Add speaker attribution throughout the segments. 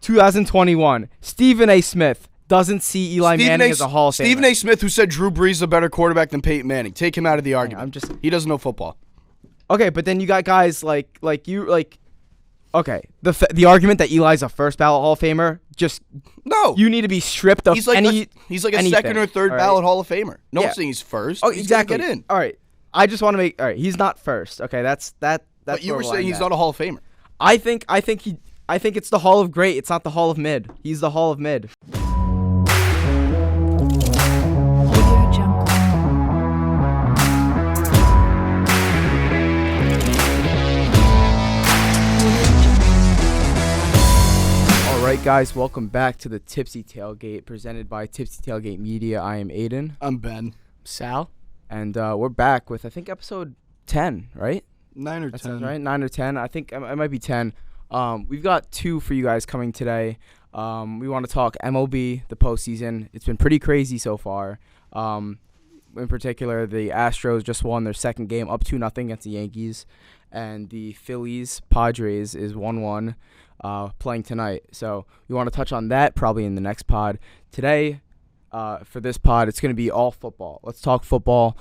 Speaker 1: 2021. Stephen A. Smith doesn't see Eli Manning as a Hall of Famer.
Speaker 2: Stephen A. Smith, who said Drew Brees is a better quarterback than Peyton Manning. Take him out of the argument. He doesn't know football.
Speaker 1: Okay, but then you got guys like you. Okay, the argument that Eli's a first ballot Hall of Famer,
Speaker 2: no.
Speaker 1: You need to be stripped of
Speaker 2: he's like a second or third ballot Hall of Famer. No one's saying he's first.
Speaker 1: Oh,
Speaker 2: he's
Speaker 1: exactly.
Speaker 2: Get in.
Speaker 1: All right, I just want to make. All right, he's not first. Okay, that's.
Speaker 2: But you were saying he's not a Hall of Famer.
Speaker 1: I think it's the Hall of Great. It's not the Hall of Mid. He's the Hall of Mid. All right, guys, welcome back to the Tipsy Tailgate presented by Tipsy Tailgate Media. I am Aiden.
Speaker 2: I'm Ben.
Speaker 3: Sal.
Speaker 1: And we're back with, I think, episode 10, right?
Speaker 2: 9 or
Speaker 1: that
Speaker 2: 10.
Speaker 1: Sounds right? 9 or 10. I think it might be 10. We've got 2 for you guys coming today. We want to talk MLB, the postseason. It's been pretty crazy so far. In particular, the Astros just won their second game up 2-0 against the Yankees. And the Phillies-Padres is 1-1 playing tonight. So we want to touch on that probably in the next pod. Today, for this pod, it's going to be all football. Let's talk football.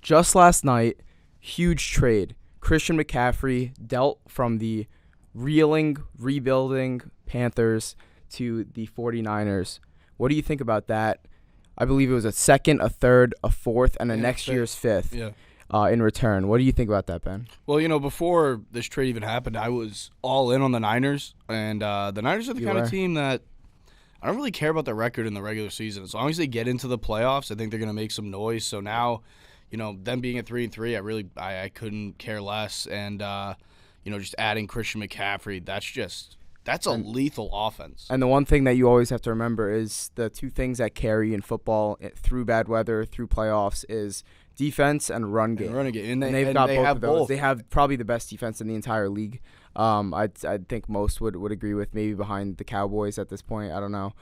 Speaker 1: Just last night, huge trade. Christian McCaffrey dealt from the rebuilding Panthers to the 49ers. What do you think about that? I believe it was a second, a third, a fourth, and next year's fifth in return. What do you think about that, Ben?
Speaker 2: Well, before this trade even happened, I was all in on the Niners. And the Niners are the kind of team that I don't really care about their record in the regular season. As long as they get into the playoffs, I think they're going to make some noise. So now, them being at 3-3, I couldn't care less. And, just adding Christian McCaffrey, that's a lethal offense.
Speaker 1: And the one thing that you always have to remember is the 2 things that carry in football through bad weather, through playoffs, is defense and run game.
Speaker 2: And
Speaker 1: they've got both of those.
Speaker 2: Both.
Speaker 1: They have probably the best defense in the entire league. I think most would agree with, maybe behind the Cowboys at this point. I don't know.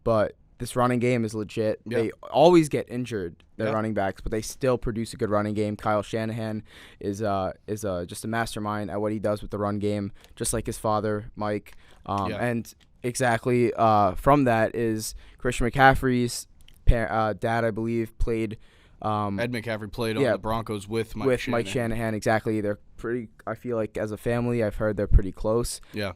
Speaker 1: But this running game is legit. Yeah. They always get injured, their running backs, but they still produce a good running game. Kyle Shanahan is just a mastermind at what he does with the run game, just like his father, Mike. And exactly from that is Christian McCaffrey's dad, I believe, played.
Speaker 2: Ed McCaffrey played on the Broncos with Mike
Speaker 1: Shanahan. Exactly. They're pretty. I feel like as a family, I've heard they're pretty close.
Speaker 2: Yeah.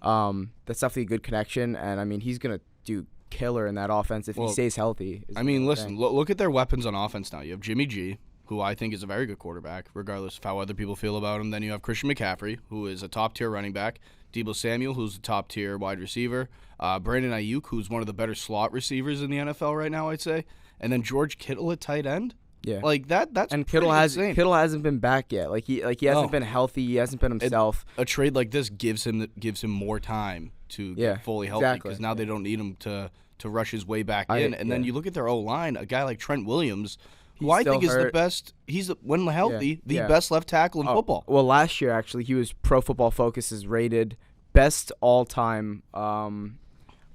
Speaker 1: That's definitely a good connection, and he's gonna do killer in that offense if he stays healthy.
Speaker 2: Listen, look at their weapons on offense now. You have Jimmy G, who I think is a very good quarterback, regardless of how other people feel about him. Then you have Christian McCaffrey, who is a top-tier running back. Deebo Samuel, who's a top-tier wide receiver. Brandon Ayuk, who's one of the better slot receivers in the NFL right now, I'd say. And then George Kittle at tight end.
Speaker 1: Yeah,
Speaker 2: that's
Speaker 1: and Kittle hasn't been back yet. He hasn't been healthy. He hasn't been himself.
Speaker 2: A trade like this gives him more time to get fully healthy because now they don't need him to rush his way back in. And then you look at their O-line, a guy like Trent Williams, who I think is the best. He's when healthy, the best left tackle in football.
Speaker 1: Well, last year actually he was Pro Football Focus's rated best all-time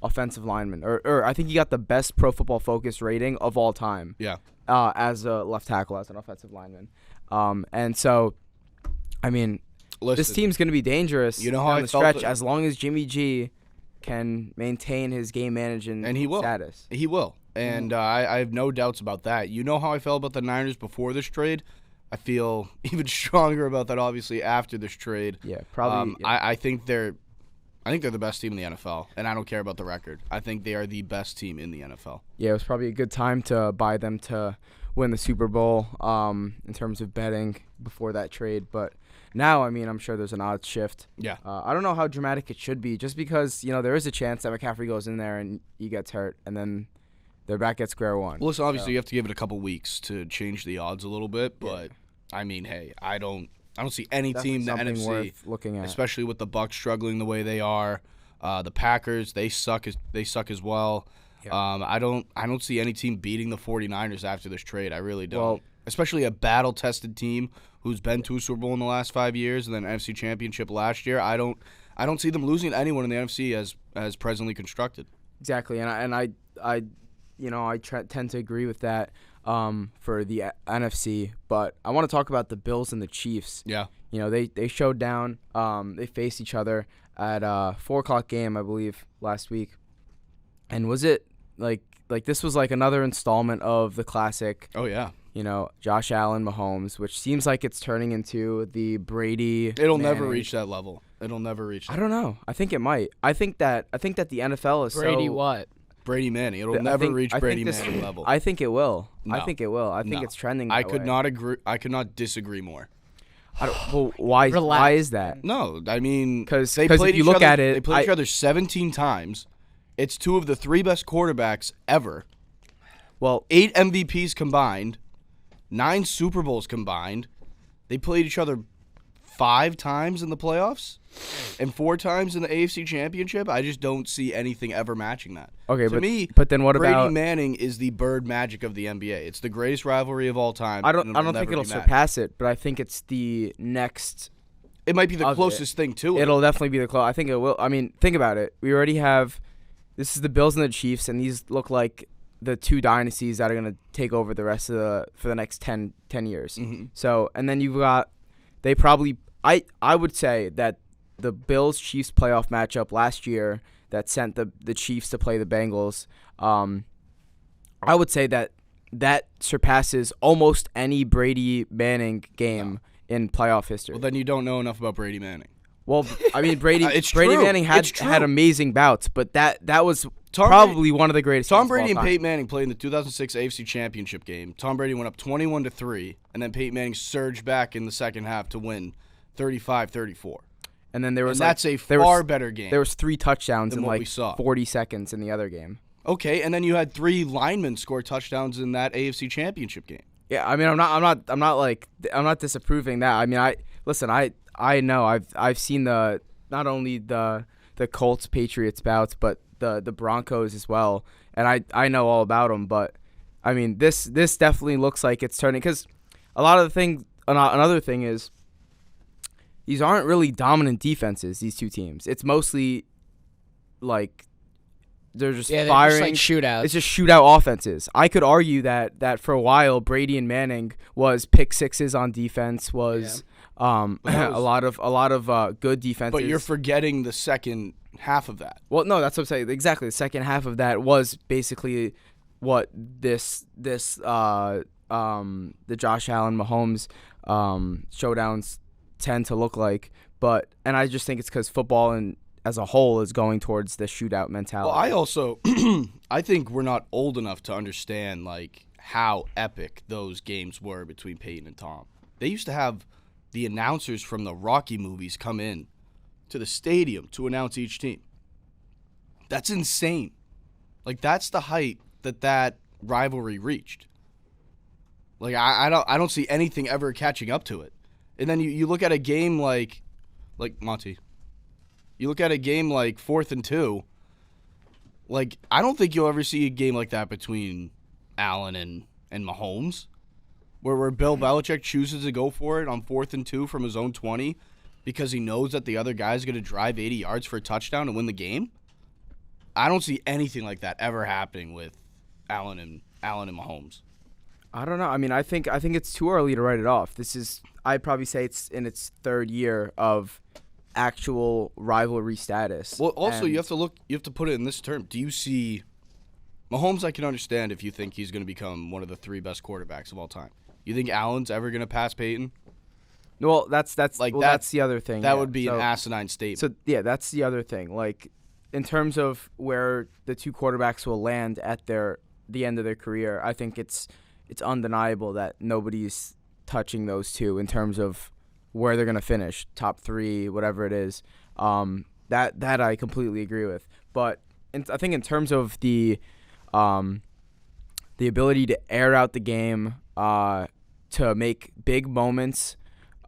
Speaker 1: offensive lineman, or I think he got the best Pro Football Focus rating of all time.
Speaker 2: Yeah.
Speaker 1: As a left tackle, as an offensive lineman. And so, this team's going to be dangerous down the stretch as long as Jimmy G can maintain his game management status.
Speaker 2: He will. And I have no doubts about that. You know how I felt about the Niners before this trade? I feel even stronger about that, obviously, after this trade.
Speaker 1: Yeah, probably.
Speaker 2: I think they're the best team in the NFL, and I don't care about the record. I think they are the best team in the NFL.
Speaker 1: Yeah, it was probably a good time to buy them to win the Super Bowl in terms of betting before that trade. But now, I'm sure there's an odds shift.
Speaker 2: Yeah.
Speaker 1: I don't know how dramatic it should be, just because, there is a chance that McCaffrey goes in there and he gets hurt, and then they're back at square one.
Speaker 2: Well, listen, obviously you have to give it a couple weeks to change the odds a little bit, but, hey, I don't see any team in the NFC
Speaker 1: worth looking at,
Speaker 2: especially with the Bucs struggling the way they are. The Packers, they suck as well. Yeah. I don't see any team beating the 49ers after this trade. I really don't.
Speaker 1: Well,
Speaker 2: especially a battle-tested team who's been to a Super Bowl in the last 5 years and then NFC Championship last year. I don't see them losing to anyone in the NFC as presently constructed.
Speaker 1: Exactly, and I tend to agree with that. For the NFC, but I want to talk about the Bills and the Chiefs.
Speaker 2: Yeah.
Speaker 1: They showed down. They faced each other, at 4:00 game, I believe, last week. And was it like this was like another installment of the classic?
Speaker 2: Oh yeah.
Speaker 1: Josh Allen, Mahomes, which seems like it's turning into the Brady.
Speaker 2: It'll
Speaker 1: Manning.
Speaker 2: never reach that level. It'll never reach that.
Speaker 1: I don't know. I think it might. I think that the NFL is
Speaker 3: Brady
Speaker 1: so,
Speaker 3: what?
Speaker 2: Brady Manning. It'll never reach Brady Manning level.
Speaker 1: I think it will.
Speaker 2: No.
Speaker 1: I think it will. I think it's trending that
Speaker 2: I could
Speaker 1: way.
Speaker 2: not agree. I could not disagree more.
Speaker 1: Well, why?
Speaker 3: Relax.
Speaker 1: Why is that?
Speaker 2: No, I mean,
Speaker 1: Because
Speaker 2: they
Speaker 1: if
Speaker 2: played
Speaker 1: you
Speaker 2: each
Speaker 1: look
Speaker 2: other,
Speaker 1: at it,
Speaker 2: they played each other 17 times. It's two of the three best quarterbacks ever.
Speaker 1: Well,
Speaker 2: 8 MVPs combined, 9 Super Bowls combined. They played each other 5 times in the playoffs and 4 times in the AFC Championship. I just don't see anything ever matching that.
Speaker 1: okay,
Speaker 2: but
Speaker 1: then what
Speaker 2: Brady
Speaker 1: about?
Speaker 2: Manning is the bird magic of the NBA. It's the greatest rivalry of all time.
Speaker 1: I don't think
Speaker 2: never
Speaker 1: it'll
Speaker 2: be matched.
Speaker 1: surpass it, but I think it's the next.
Speaker 2: It might be the
Speaker 1: of
Speaker 2: closest thing to it.
Speaker 1: It'll definitely be the close. I think it will. I mean, think about it. We already have. This is the Bills and the Chiefs, and these look like the two dynasties that are going to take over the rest of for the next 10 years.
Speaker 2: Mhm.
Speaker 1: So, and then you've got, they probably, I would say that the Bills-Chiefs playoff matchup last year that sent the Chiefs to play the Bengals, I would say that surpasses almost any Brady Manning game in playoff history.
Speaker 2: Well, then you don't know enough about Brady Manning.
Speaker 1: Well, I mean, Brady
Speaker 2: It's
Speaker 1: Brady
Speaker 2: true.
Speaker 1: Manning
Speaker 2: It's true.
Speaker 1: had amazing bouts, but that was
Speaker 2: Tom
Speaker 1: probably one of the greatest.
Speaker 2: Tom
Speaker 1: games of
Speaker 2: Brady
Speaker 1: all
Speaker 2: and
Speaker 1: time.
Speaker 2: Peyton Manning played in the 2006 AFC Championship game. Tom Brady went up 21-3, and then Peyton Manning surged back in the second half to win 35-34.
Speaker 1: And then there was
Speaker 2: That's a
Speaker 1: there
Speaker 2: far
Speaker 1: was,
Speaker 2: better game.
Speaker 1: There was 3 touchdowns
Speaker 2: than
Speaker 1: in
Speaker 2: what we
Speaker 1: like
Speaker 2: saw.
Speaker 1: 40 seconds in the other game.
Speaker 2: Okay, and then you had 3 linemen score touchdowns in that AFC Championship game.
Speaker 1: Yeah, I mean, I'm not disapproving that. I mean, I know I've seen not only the Colts Patriots bouts, but the Broncos as well, and I know all about them. But I mean, this definitely looks like it's turning, because a lot of the things. Another thing is, these aren't really dominant defenses, these two teams. It's mostly like they're just
Speaker 3: They're
Speaker 1: firing.
Speaker 3: just like shootouts.
Speaker 1: It's just shootout offenses. I could argue that for a while Brady and Manning was pick sixes on defense, was a lot of good defenses.
Speaker 2: But you're forgetting the second half of that.
Speaker 1: Well, no, that's what I'm saying. Exactly. The second half of that was basically what the Josh Allen Mahomes showdowns tend to look like. And I just think it's because football and as a whole is going towards the shootout mentality.
Speaker 2: Well, I also I think we're not old enough to understand like how epic those games were between Peyton and Tom. They used to have the announcers from the Rocky movies come in to the stadium to announce each team. That's insane. Like, that's the height that rivalry reached. Like, I don't see anything ever catching up to it. And then you look at a game like Monty. You look at a game like 4th and 2. Like, I don't think you'll ever see a game like that between Allen and Mahomes, where Bill Belichick chooses to go for it on 4th and 2 from his own 20 because he knows that the other guy's going to drive 80 yards for a touchdown and win the game. I don't see anything like that ever happening with Allen and Mahomes.
Speaker 1: I don't know. I mean, I think it's too early to write it off. I'd probably say it's in its 3rd year of actual rivalry status.
Speaker 2: Well, also you have to put it in this term. Do you see Mahomes? I can understand if you think he's going to become one of the 3 best quarterbacks of all time. You think Allen's ever going to pass Peyton?
Speaker 1: Well, that's the other thing.
Speaker 2: That would be an asinine statement.
Speaker 1: So yeah, that's the other thing. Like, in terms of where the 2 quarterbacks will land at the end of their career, I think it's undeniable that nobody's touching those 2 in terms of where they're going to finish, top 3, whatever it is. That I completely agree with. But I think in terms of the ability to air out the game, to make big moments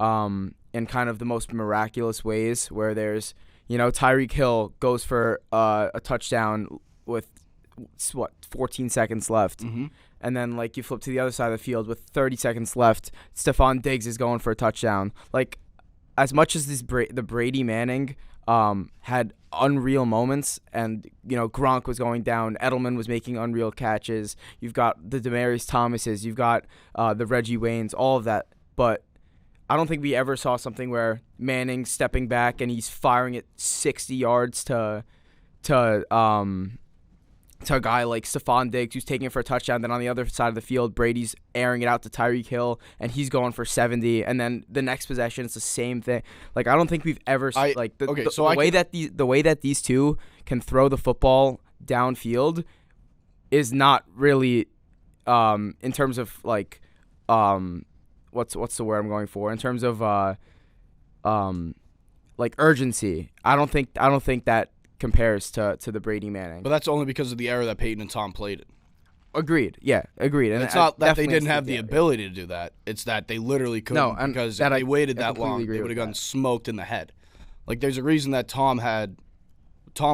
Speaker 1: in kind of the most miraculous ways, where there's, Tyreek Hill goes for a touchdown with 14 seconds left.
Speaker 2: Mm-hmm.
Speaker 1: And then, like, you flip to the other side of the field with 30 seconds left. Stephon Diggs is going for a touchdown. Like, as much as the Brady Manning had unreal moments, and, Gronk was going down, Edelman was making unreal catches. You've got the Demaryius Thomases. You've got the Reggie Waynes, all of that. But I don't think we ever saw something where Manning's stepping back and he's firing it 60 yards to a guy like Stephon Diggs who's taking it for a touchdown. Then on the other side of the field, Brady's airing it out to Tyreek Hill and he's going for 70. And then the next possession, it's the same thing. Like, I don't think we've ever the way that these two can throw the football downfield is not really in terms of like what's the word I'm going for, in terms of like urgency. I don't think that compares to the Brady Manning.
Speaker 2: But that's only because of the era that Peyton and Tom played in.
Speaker 1: Agreed. Yeah, agreed. And
Speaker 2: it's not that they didn't have the ability to do that. It's that they literally couldn't, because if they waited that long, they would have gotten smoked in the head. Like, there's a reason that Tom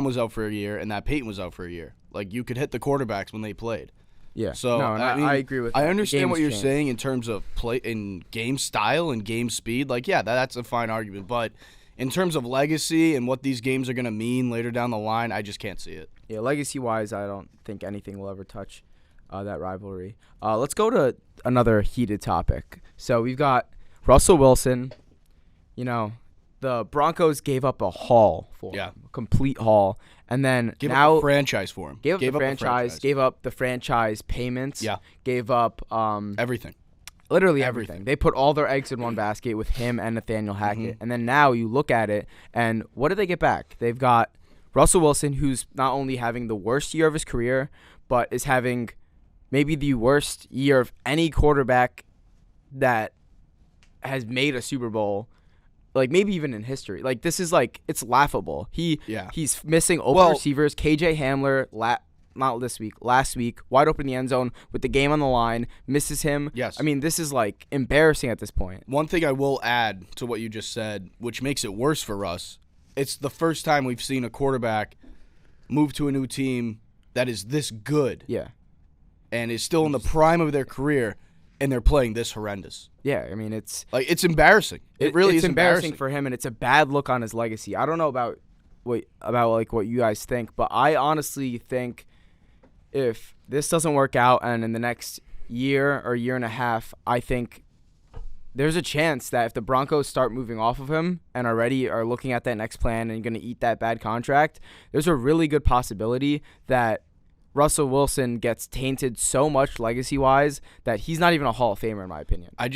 Speaker 2: was out for a year and that Peyton was out for a year. Like, you could hit the quarterbacks when they played.
Speaker 1: Yeah.
Speaker 2: So
Speaker 1: I agree with that.
Speaker 2: I understand what you're saying in terms of play in game style and game speed. Like, yeah, that's a fine argument. But in terms of legacy and what these games are going to mean later down the line, I just can't see it.
Speaker 1: Yeah, legacy-wise, I don't think anything will ever touch that rivalry. Let's go to another heated topic. So we've got Russell Wilson. You know, the Broncos gave up a haul for him, a complete haul. And then
Speaker 2: gave up the franchise for him.
Speaker 1: Gave up the franchise payments.
Speaker 2: Yeah.
Speaker 1: Gave up
Speaker 2: everything.
Speaker 1: Literally everything. They put all their eggs in one basket with him and Nathaniel Hackett. And then now you look at it, and what did they get back? They've got Russell Wilson, who's not only having the worst year of his career, but is having maybe the worst year of any quarterback that has made a Super Bowl, like maybe even in history. Like, this is like, it's laughable. He's missing open receivers. KJ Hamler, last week, wide open in the end zone with the game on the line, misses him.
Speaker 2: Yes.
Speaker 1: I mean, this is like embarrassing at this point.
Speaker 2: One thing I will add to what you just said, which makes it worse for us, it's the first time we've seen a quarterback move to a new team that is this good.
Speaker 1: Yeah.
Speaker 2: And is still in the prime of their career, and they're playing this horrendous.
Speaker 1: Yeah, I mean, it's
Speaker 2: embarrassing. It really is embarrassing
Speaker 1: for him, and it's a bad look on his legacy. I don't know about what you guys think, but I honestly think if this doesn't work out and in the next year or year and a half, I think there's a chance that if the Broncos start moving off of him and already are looking at that next plan and going to eat that bad contract, there's a really good possibility that Russell Wilson gets tainted so much legacy-wise that he's not even a Hall of Famer, in my opinion.
Speaker 2: I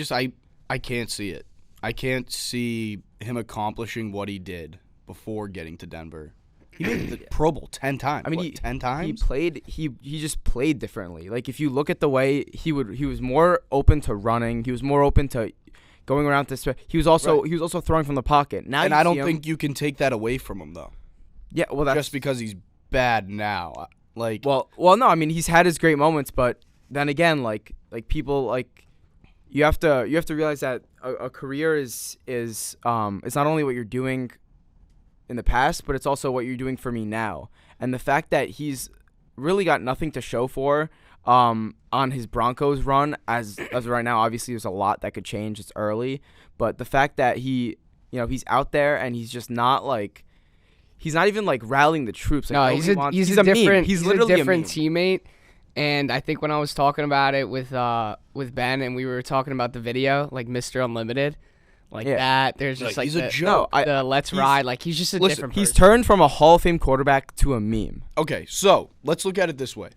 Speaker 2: can't see it. I can't see him accomplishing what he did before getting to Denver. He made the Pro Bowl 10 times.
Speaker 1: I mean,
Speaker 2: 10 times?
Speaker 1: He just played differently. Like, if you look at the way he was more open to running. He was more open to going around this. He was also throwing from the pocket. Now,
Speaker 2: and I don't think you can take that away from him, though.
Speaker 1: Yeah, well, that's
Speaker 2: just because he's bad now. Like,
Speaker 1: well, no. I mean, he's had his great moments, but then again, like people, like, you have to realize that a career is it's not only what you're doing in the past, but it's also what you're doing for me now. And the fact that he's really got nothing to show for on his Broncos run as of right now, obviously there's a lot that could change. It's early, but the fact that he's out there and he's just not like. He's not even like rallying the troops. Like,
Speaker 3: no, he's a different teammate. And I think when I was talking about it with Ben and we were talking about the video, like Mr. Unlimited, that, there's just
Speaker 2: he's a joke.
Speaker 3: The let's ride. Like, he's just a different person.
Speaker 1: He's turned from a Hall of Fame quarterback to a meme.
Speaker 2: Okay, so let's look at it this way.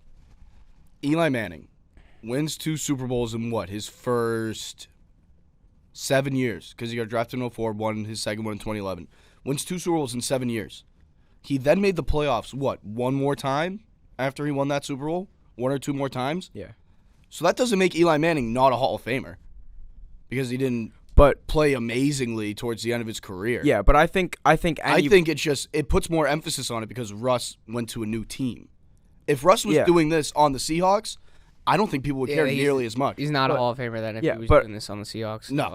Speaker 2: Eli Manning wins 2 Super Bowls in his first 7 years, because he got drafted in 2004, won his second one in 2011. Wins 2 Super Bowls in 7 years. He then made the playoffs, one more time after he won that Super Bowl? 1 or 2 more times?
Speaker 1: Yeah.
Speaker 2: So that doesn't make Eli Manning not a Hall of Famer, because he didn't play amazingly towards the end of his career.
Speaker 1: Yeah, but I think
Speaker 2: it puts more emphasis on it because Russ went to a new team. If Russ was doing this on the Seahawks, I don't think people would care nearly as much.
Speaker 3: He's not a Hall of Famer then if he was doing this on the Seahawks.
Speaker 2: No.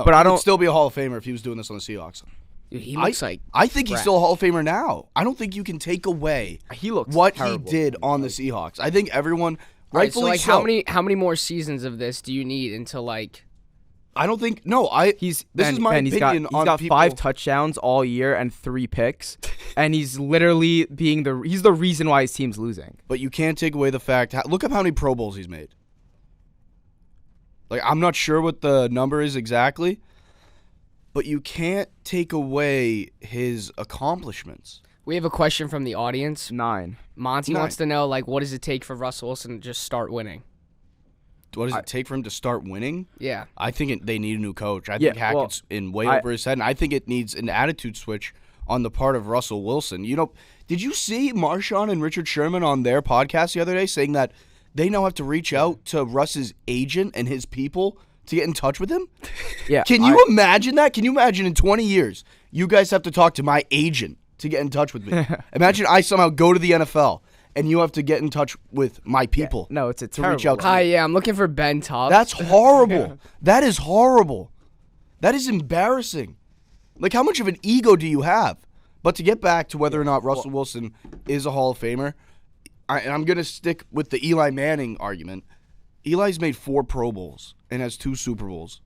Speaker 1: But I don't
Speaker 2: still be a Hall of Famer if he was doing this on the Seahawks.
Speaker 3: Dude, he looks like
Speaker 2: I think he's still a Hall of Famer now. I don't think you can take away what he did on the Seahawks. I think everyone rightfully
Speaker 3: so. How many more seasons of this do you need until like?
Speaker 2: I don't think This is my opinion.
Speaker 1: He's got 5 touchdowns all year and 3 picks, and he's literally he's the reason why his team's losing.
Speaker 2: But you can't take away the fact. Look up how many Pro Bowls he's made. Like, I'm not sure what the number is exactly, but you can't take away his accomplishments.
Speaker 3: We have a question from the audience.
Speaker 1: 9.
Speaker 3: Monty wants to know, like, what does it take for Russell Wilson to just start winning?
Speaker 2: What does it take for him to start winning?
Speaker 3: Yeah.
Speaker 2: I think they need a new coach. I think Hackett's over his head, and I think it needs an attitude switch on the part of Russell Wilson. You know, did you see Marshawn and Richard Sherman on their podcast the other day saying that they now have to reach out to Russ's agent and his people to get in touch with him?
Speaker 1: Yeah.
Speaker 2: Can you imagine that? Can you imagine in 20 years, you guys have to talk to my agent to get in touch with me? Imagine I somehow go to the NFL and you have to get in touch with my people.
Speaker 1: Yeah. No, it's a
Speaker 2: to
Speaker 1: terrible.
Speaker 2: reach out to
Speaker 3: Hi,
Speaker 2: me.
Speaker 3: yeah, I'm looking for Ben Tubb.
Speaker 2: That's horrible. That is horrible. That is embarrassing. Like, how much of an ego do you have? But to get back to whether or not Russell Wilson is a Hall of Famer, and I'm going to stick with the Eli Manning argument. Eli's made 4 Pro Bowls and has 2 Super Bowls.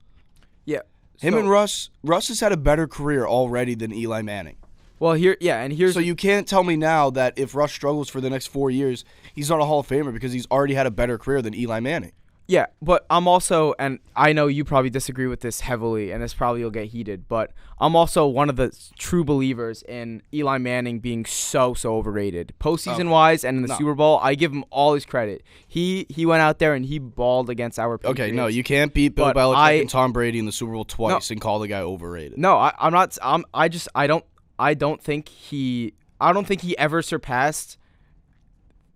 Speaker 1: Yeah.
Speaker 2: Him and Russ has had a better career already than Eli Manning.
Speaker 1: Well, here's
Speaker 2: So you can't tell me now that if Russ struggles for the next 4 years, he's not a Hall of Famer because he's already had a better career than Eli Manning.
Speaker 1: Yeah, but I'm also, and I know you probably disagree with this heavily, and this probably will get heated, but I'm also one of the true believers in Eli Manning being so overrated. Postseason-wise and in the Super Bowl, I give him all his credit. He went out there and he balled against our Patriots.
Speaker 2: Okay, no, you can't beat Bill Belichick and Tom Brady in the Super Bowl twice and call the guy overrated.
Speaker 1: No, I'm not. I don't think he ever surpassed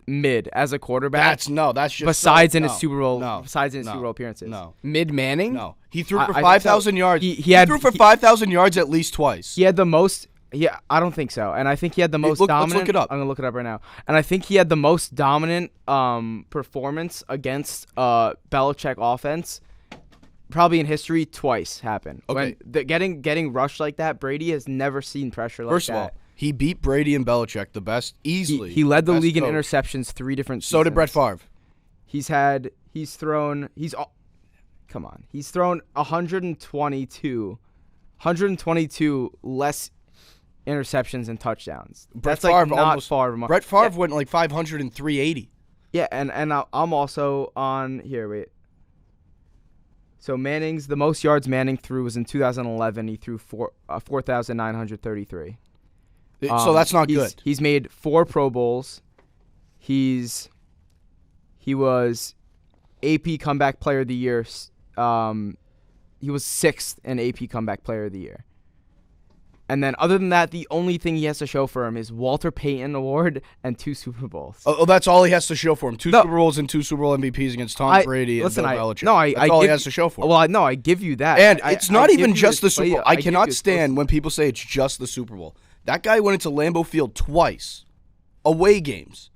Speaker 1: mid as a quarterback.
Speaker 2: That's just
Speaker 1: besides in his Super Bowl appearances.
Speaker 2: No.
Speaker 3: Mid Manning?
Speaker 2: No. He threw for 5,000 yards. He threw for 5,000 yards at least twice.
Speaker 1: He had the most. Yeah, I don't think so. And I think he had the most dominant.
Speaker 2: Let's look it up.
Speaker 1: I'm gonna look it up right now. And I think he had the most dominant performance against Belichick offense. Probably in history, twice happened.
Speaker 2: Okay.
Speaker 1: When getting rushed like that, Brady has never seen pressure like that.
Speaker 2: First of all, he beat Brady and Belichick the best easily.
Speaker 1: He led the league in
Speaker 2: coach.
Speaker 1: Interceptions 3 different seasons.
Speaker 2: So did Brett Favre.
Speaker 1: He's thrown 122 less interceptions and touchdowns.
Speaker 2: Brett
Speaker 1: That's like
Speaker 2: Favre
Speaker 1: not far from.
Speaker 2: Brett Favre went like 500 and 380.
Speaker 1: Yeah, and I'm also on here. Wait. So Manning's the most yards Manning threw was in 2011. He threw 4,933.
Speaker 2: So that's not good.
Speaker 1: He's made 4 Pro Bowls. He was AP Comeback Player of the Year. He was 6th in AP Comeback Player of the Year. And then other than that, the only thing he has to show for him is Walter Payton Award and 2 Super Bowls.
Speaker 2: Oh, that's all he has to show for him. 2 Super Bowls and 2 Super Bowl MVPs against Tom Brady and Bill Belichick. That's all he has to show for him.
Speaker 1: Well, no, I give you that.
Speaker 2: And it's not even just the Super Bowl. I cannot stand when people say it's just the Super Bowl. That guy went into Lambeau Field twice, away games,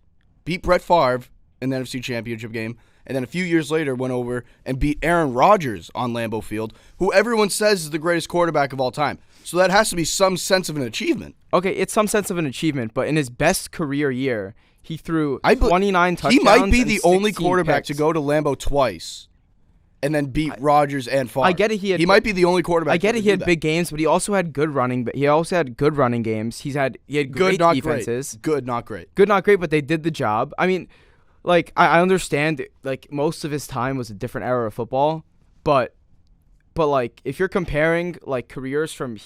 Speaker 2: beat Brett Favre in the NFC Championship game, and then a few years later went over and beat Aaron Rodgers on Lambeau Field, who everyone says is the greatest quarterback of all time. So that has to be some sense of an achievement.
Speaker 1: Okay, it's some sense of an achievement, but in his best career year, he threw 29 touchdowns.
Speaker 2: He might be the only quarterback to go to Lambeau twice and then beat Rodgers and Favre.
Speaker 1: I get it.
Speaker 2: He might be the only quarterback.
Speaker 1: I get it. He had big games, but he also had good running. But he also had good running games. He had great defenses.
Speaker 2: Good, not great.
Speaker 1: Good, not great, but they did the job. I mean, like I understand. Like most of his time was a different era of football, but like if you're comparing like careers from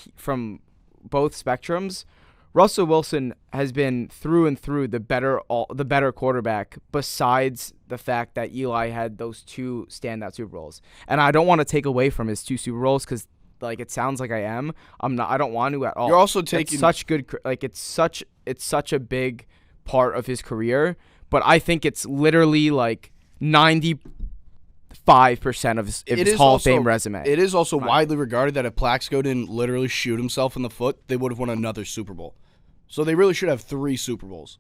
Speaker 1: both spectrums, Russell Wilson has been through and through the better quarterback, besides the fact that Eli had those 2 standout Super Bowls. And I don't want to take away from his 2 Super Bowls because like it sounds like I am. I'm not. I don't want to at all.
Speaker 2: You're also taking
Speaker 1: it's such a big part of his career, but I think it's literally like 95% of his Hall of Fame resume.
Speaker 2: It is also widely regarded that if Plaxico didn't literally shoot himself in the foot, they would have won another Super Bowl. So they really should have 3 Super Bowls.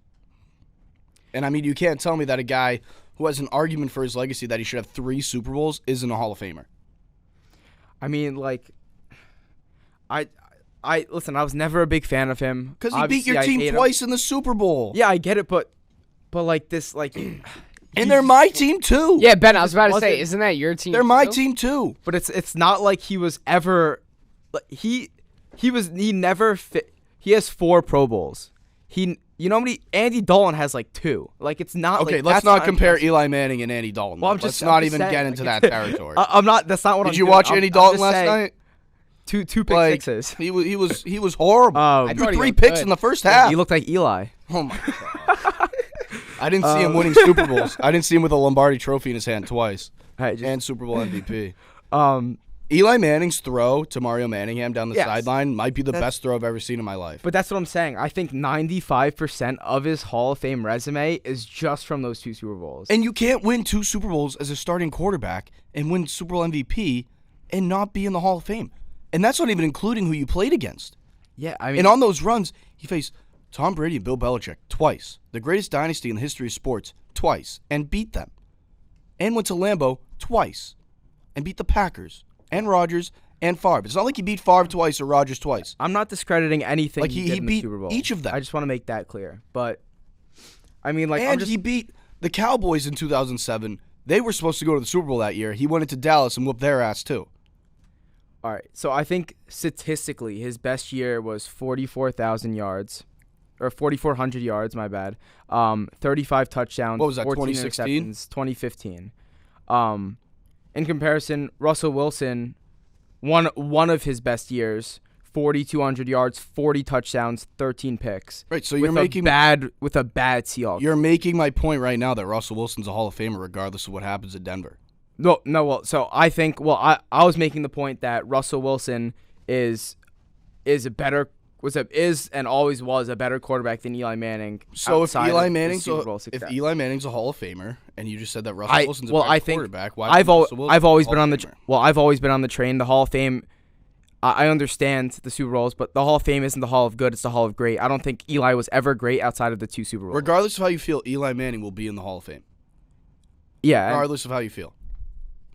Speaker 2: And I mean, you can't tell me that a guy who has an argument for his legacy that he should have 3 Super Bowls isn't a Hall of Famer.
Speaker 1: I mean, like, I listen. I was never a big fan of him
Speaker 2: because he beat your team twice in the Super Bowl.
Speaker 1: Yeah, I get it, but like this, like.
Speaker 2: And they're my team too.
Speaker 3: Yeah, Ben, I was about to say, isn't that your team?
Speaker 2: They're my team too.
Speaker 1: But it's not like he was ever. He never fit. He has 4 Pro Bowls. He You know how many? Andy Dalton has like 2. Like it's not.
Speaker 2: Okay,
Speaker 1: like,
Speaker 2: let's not compare Eli Manning and Andy Dalton.
Speaker 1: Well,
Speaker 2: let's not even get into that territory.
Speaker 1: I'm not. That's not what.
Speaker 2: Did you watch Andy Dalton last night?
Speaker 1: Two pick sixes.
Speaker 2: He was horrible.
Speaker 3: I
Speaker 2: threw 3 picks in the first half.
Speaker 1: He looked like Eli.
Speaker 2: Oh my god. I didn't see him winning Super Bowls. I didn't see him with a Lombardi trophy in his hand twice. And Super Bowl MVP. Eli Manning's throw to Mario Manningham down the sideline might be the best throw I've ever seen in my life.
Speaker 1: But that's what I'm saying. I think 95% of his Hall of Fame resume is just from those 2 Super Bowls.
Speaker 2: And you can't win 2 Super Bowls as a starting quarterback and win Super Bowl MVP and not be in the Hall of Fame. And that's not even including who you played against.
Speaker 1: Yeah, I mean,
Speaker 2: and on those runs, he faced Tom Brady and Bill Belichick twice, the greatest dynasty in the history of sports, twice, and beat them. And went to Lambeau twice and beat the Packers and Rodgers and Favre. It's not like he beat Favre twice or Rodgers twice.
Speaker 1: I'm not discrediting anything
Speaker 2: like
Speaker 1: he did in
Speaker 2: beat
Speaker 1: the Super Bowl.
Speaker 2: Each of them.
Speaker 1: I just want to make that clear. But I mean, like,
Speaker 2: and he beat the Cowboys in 2007. They were supposed to go to the Super Bowl that year. He went into Dallas and whooped their ass too.
Speaker 1: All right, so I think statistically his best year was 44,000 yards, or 4,400 yards. My bad. 35 touchdowns.
Speaker 2: What was that?
Speaker 1: 2016, 2015. In comparison, Russell Wilson, one of his best years, 4,200 yards, 40 touchdowns, 13 picks.
Speaker 2: Right, so you're
Speaker 1: with a bad Seahawks.
Speaker 2: You're making my point right now that Russell Wilson's a Hall of Famer regardless of what happens at Denver.
Speaker 1: No. Well, so I think. Well, I was making the point that Russell Wilson is and always was a better quarterback than Eli Manning.
Speaker 2: So if Eli Manning's a Hall of Famer, and you just said that Russell Wilson's a better quarterback, why?
Speaker 1: I've always been on the train. The Hall of Fame. I understand the Super Bowls, but the Hall of Fame isn't the Hall of Good; it's the Hall of Great. I don't think Eli was ever great outside of the 2 Super Bowls.
Speaker 2: Regardless of how you feel, Eli Manning will be in the Hall of Fame.
Speaker 1: Yeah.
Speaker 2: Regardless of how you feel.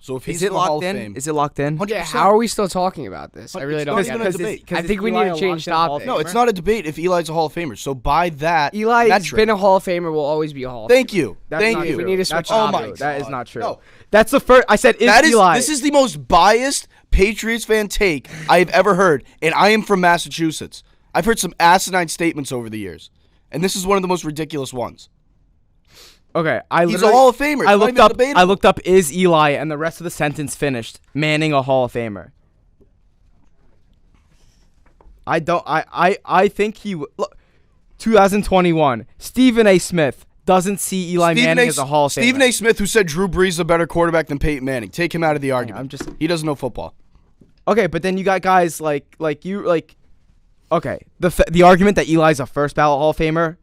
Speaker 2: So if he's
Speaker 1: is it
Speaker 2: in the Hall
Speaker 1: locked
Speaker 2: of
Speaker 1: in?
Speaker 2: Fame,
Speaker 1: Is it locked in?
Speaker 2: 100%.
Speaker 3: Yeah, how are we still talking about this? I really don't
Speaker 2: It's
Speaker 3: get
Speaker 2: not
Speaker 3: it.
Speaker 2: even a debate.
Speaker 3: I think we need to change topic.
Speaker 2: No, it's not a debate if Eli's a Hall of Famer. So by that
Speaker 3: Eli's
Speaker 2: metric,
Speaker 3: been a Hall of Famer, will always be a Hall of Famer.
Speaker 2: Thank you.
Speaker 1: Thank you.
Speaker 3: We need to switch
Speaker 1: topics. That is not true.
Speaker 2: No.
Speaker 1: That's the first. I said Eli.
Speaker 2: This is the most biased Patriots fan take I've ever heard, and I am from Massachusetts. I've heard some asinine statements over the years, and this is one of the most ridiculous ones.
Speaker 1: Okay,
Speaker 2: he's a Hall of Famer.
Speaker 1: I looked up is Eli, and the rest of the sentence finished. Manning a Hall of Famer. I think he look. 2021. Stephen A. Smith doesn't see Eli Manning as a Hall of Famer.
Speaker 2: Stephen A. Smith, who said Drew Brees is a better quarterback than Peyton Manning. Take him out of the argument. He doesn't know football.
Speaker 1: Okay, but then you got guys like you. Okay, the argument that Eli's a first ballot Hall of Famer,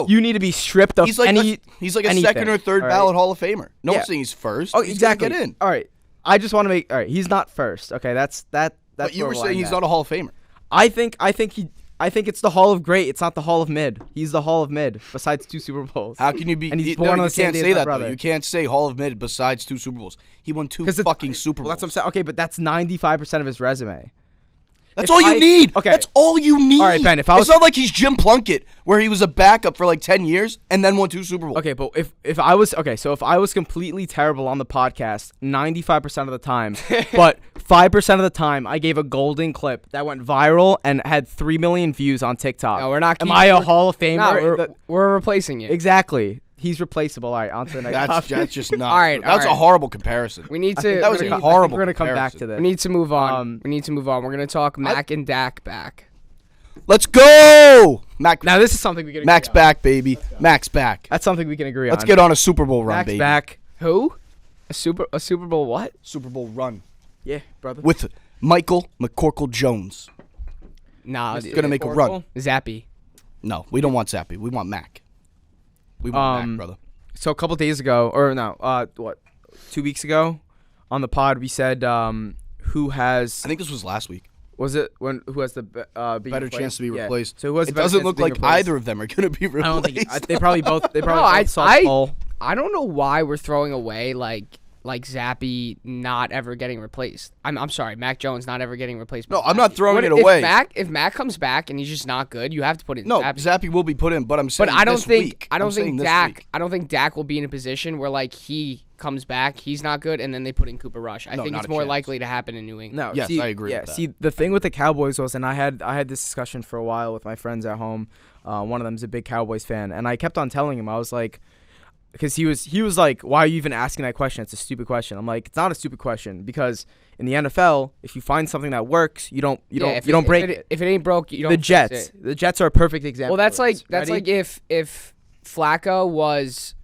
Speaker 1: you need to be stripped of
Speaker 2: he's like a second or third ballot Hall of Famer. No one's saying he's first.
Speaker 1: Oh, exactly.
Speaker 2: Get in.
Speaker 1: All right, I just want to make. All right, he's not first. Okay, that's.
Speaker 2: But you were saying he's not a Hall of Famer.
Speaker 1: I think it's the Hall of Great. It's not the Hall of Mid. He's the Hall of Mid. Besides 2 Super Bowls.
Speaker 2: How can you be?
Speaker 1: And he's born on the same day as my brother.
Speaker 2: You can't say Hall of Mid besides 2 Super Bowls. He won 2 fucking Super Bowls.
Speaker 1: That's what I'm saying. Okay, but that's 95% of his resume.
Speaker 2: That's all you need.
Speaker 1: Okay.
Speaker 2: That's all you need.
Speaker 1: All right, Ben, it's
Speaker 2: not like he's Jim Plunkett, where he was a backup for like 10 years and then won 2 Super Bowls.
Speaker 1: Okay, but if I was completely terrible on the podcast 95% of the time, but 5% of the time I gave a golden clip that went viral and had 3 million views on TikTok.
Speaker 3: No, we're not.
Speaker 1: Am I a Hall of Famer?
Speaker 3: No, we're replacing you.
Speaker 1: Exactly. He's replaceable. All right, on to the next topic.
Speaker 2: That's just not.
Speaker 3: All right,
Speaker 2: that's a horrible comparison.
Speaker 3: We need to.
Speaker 2: That was a horrible.
Speaker 1: We're gonna come back to this.
Speaker 3: We need to move on. We're gonna talk Mac and Dak back.
Speaker 2: Let's go, Mac.
Speaker 1: Now this is something we can.
Speaker 2: Mac's back, baby. Mac's back.
Speaker 1: That's something we can agree on.
Speaker 2: Let's get on a Super Bowl run,
Speaker 1: Mac's
Speaker 2: baby.
Speaker 1: back.
Speaker 3: Who? A Super Bowl what?
Speaker 2: Super Bowl run.
Speaker 1: Yeah, brother.
Speaker 2: With Michael McCorkle Jones.
Speaker 3: Nah,
Speaker 2: he's gonna make a run.
Speaker 3: Zappy.
Speaker 2: No, we don't want Zappy. We want Mac. We want Mac, brother.
Speaker 1: So a couple days ago, or no, 2 weeks ago, on the pod we said who has.
Speaker 2: I think this was last week.
Speaker 1: Was it who has the
Speaker 2: better chance to be replaced?
Speaker 1: So who has
Speaker 2: it doesn't look like either of them are going to be replaced.
Speaker 1: I don't think they probably both.
Speaker 3: I don't know why we're throwing away like Zappy not ever getting replaced. I'm sorry, Mac Jones not ever getting replaced.
Speaker 2: No, I'm not throwing it away.
Speaker 3: If Mac comes back and he's just not good, you have to put in.
Speaker 2: No,
Speaker 3: Zappy
Speaker 2: will be put in, but I'm saying.
Speaker 3: But I don't
Speaker 2: think
Speaker 3: Dak will be in a position where like he comes back, he's not good, and then they put in Cooper Rush. I think it's more likely to happen in New England.
Speaker 1: No,
Speaker 2: yes, I agree with that.
Speaker 1: See, the thing with the Cowboys was, and I had this discussion for a while with my friends at home. One of them's a big Cowboys fan, and I kept on telling him, I was like, because he was like, why are you even asking that question? It's a stupid question. I'm like, it's not a stupid question, because in the NFL, if you find something that works, you don't break it.
Speaker 3: If it ain't broke, you don't.
Speaker 1: The Jets are a perfect example.
Speaker 3: Well, that's like if Flacco was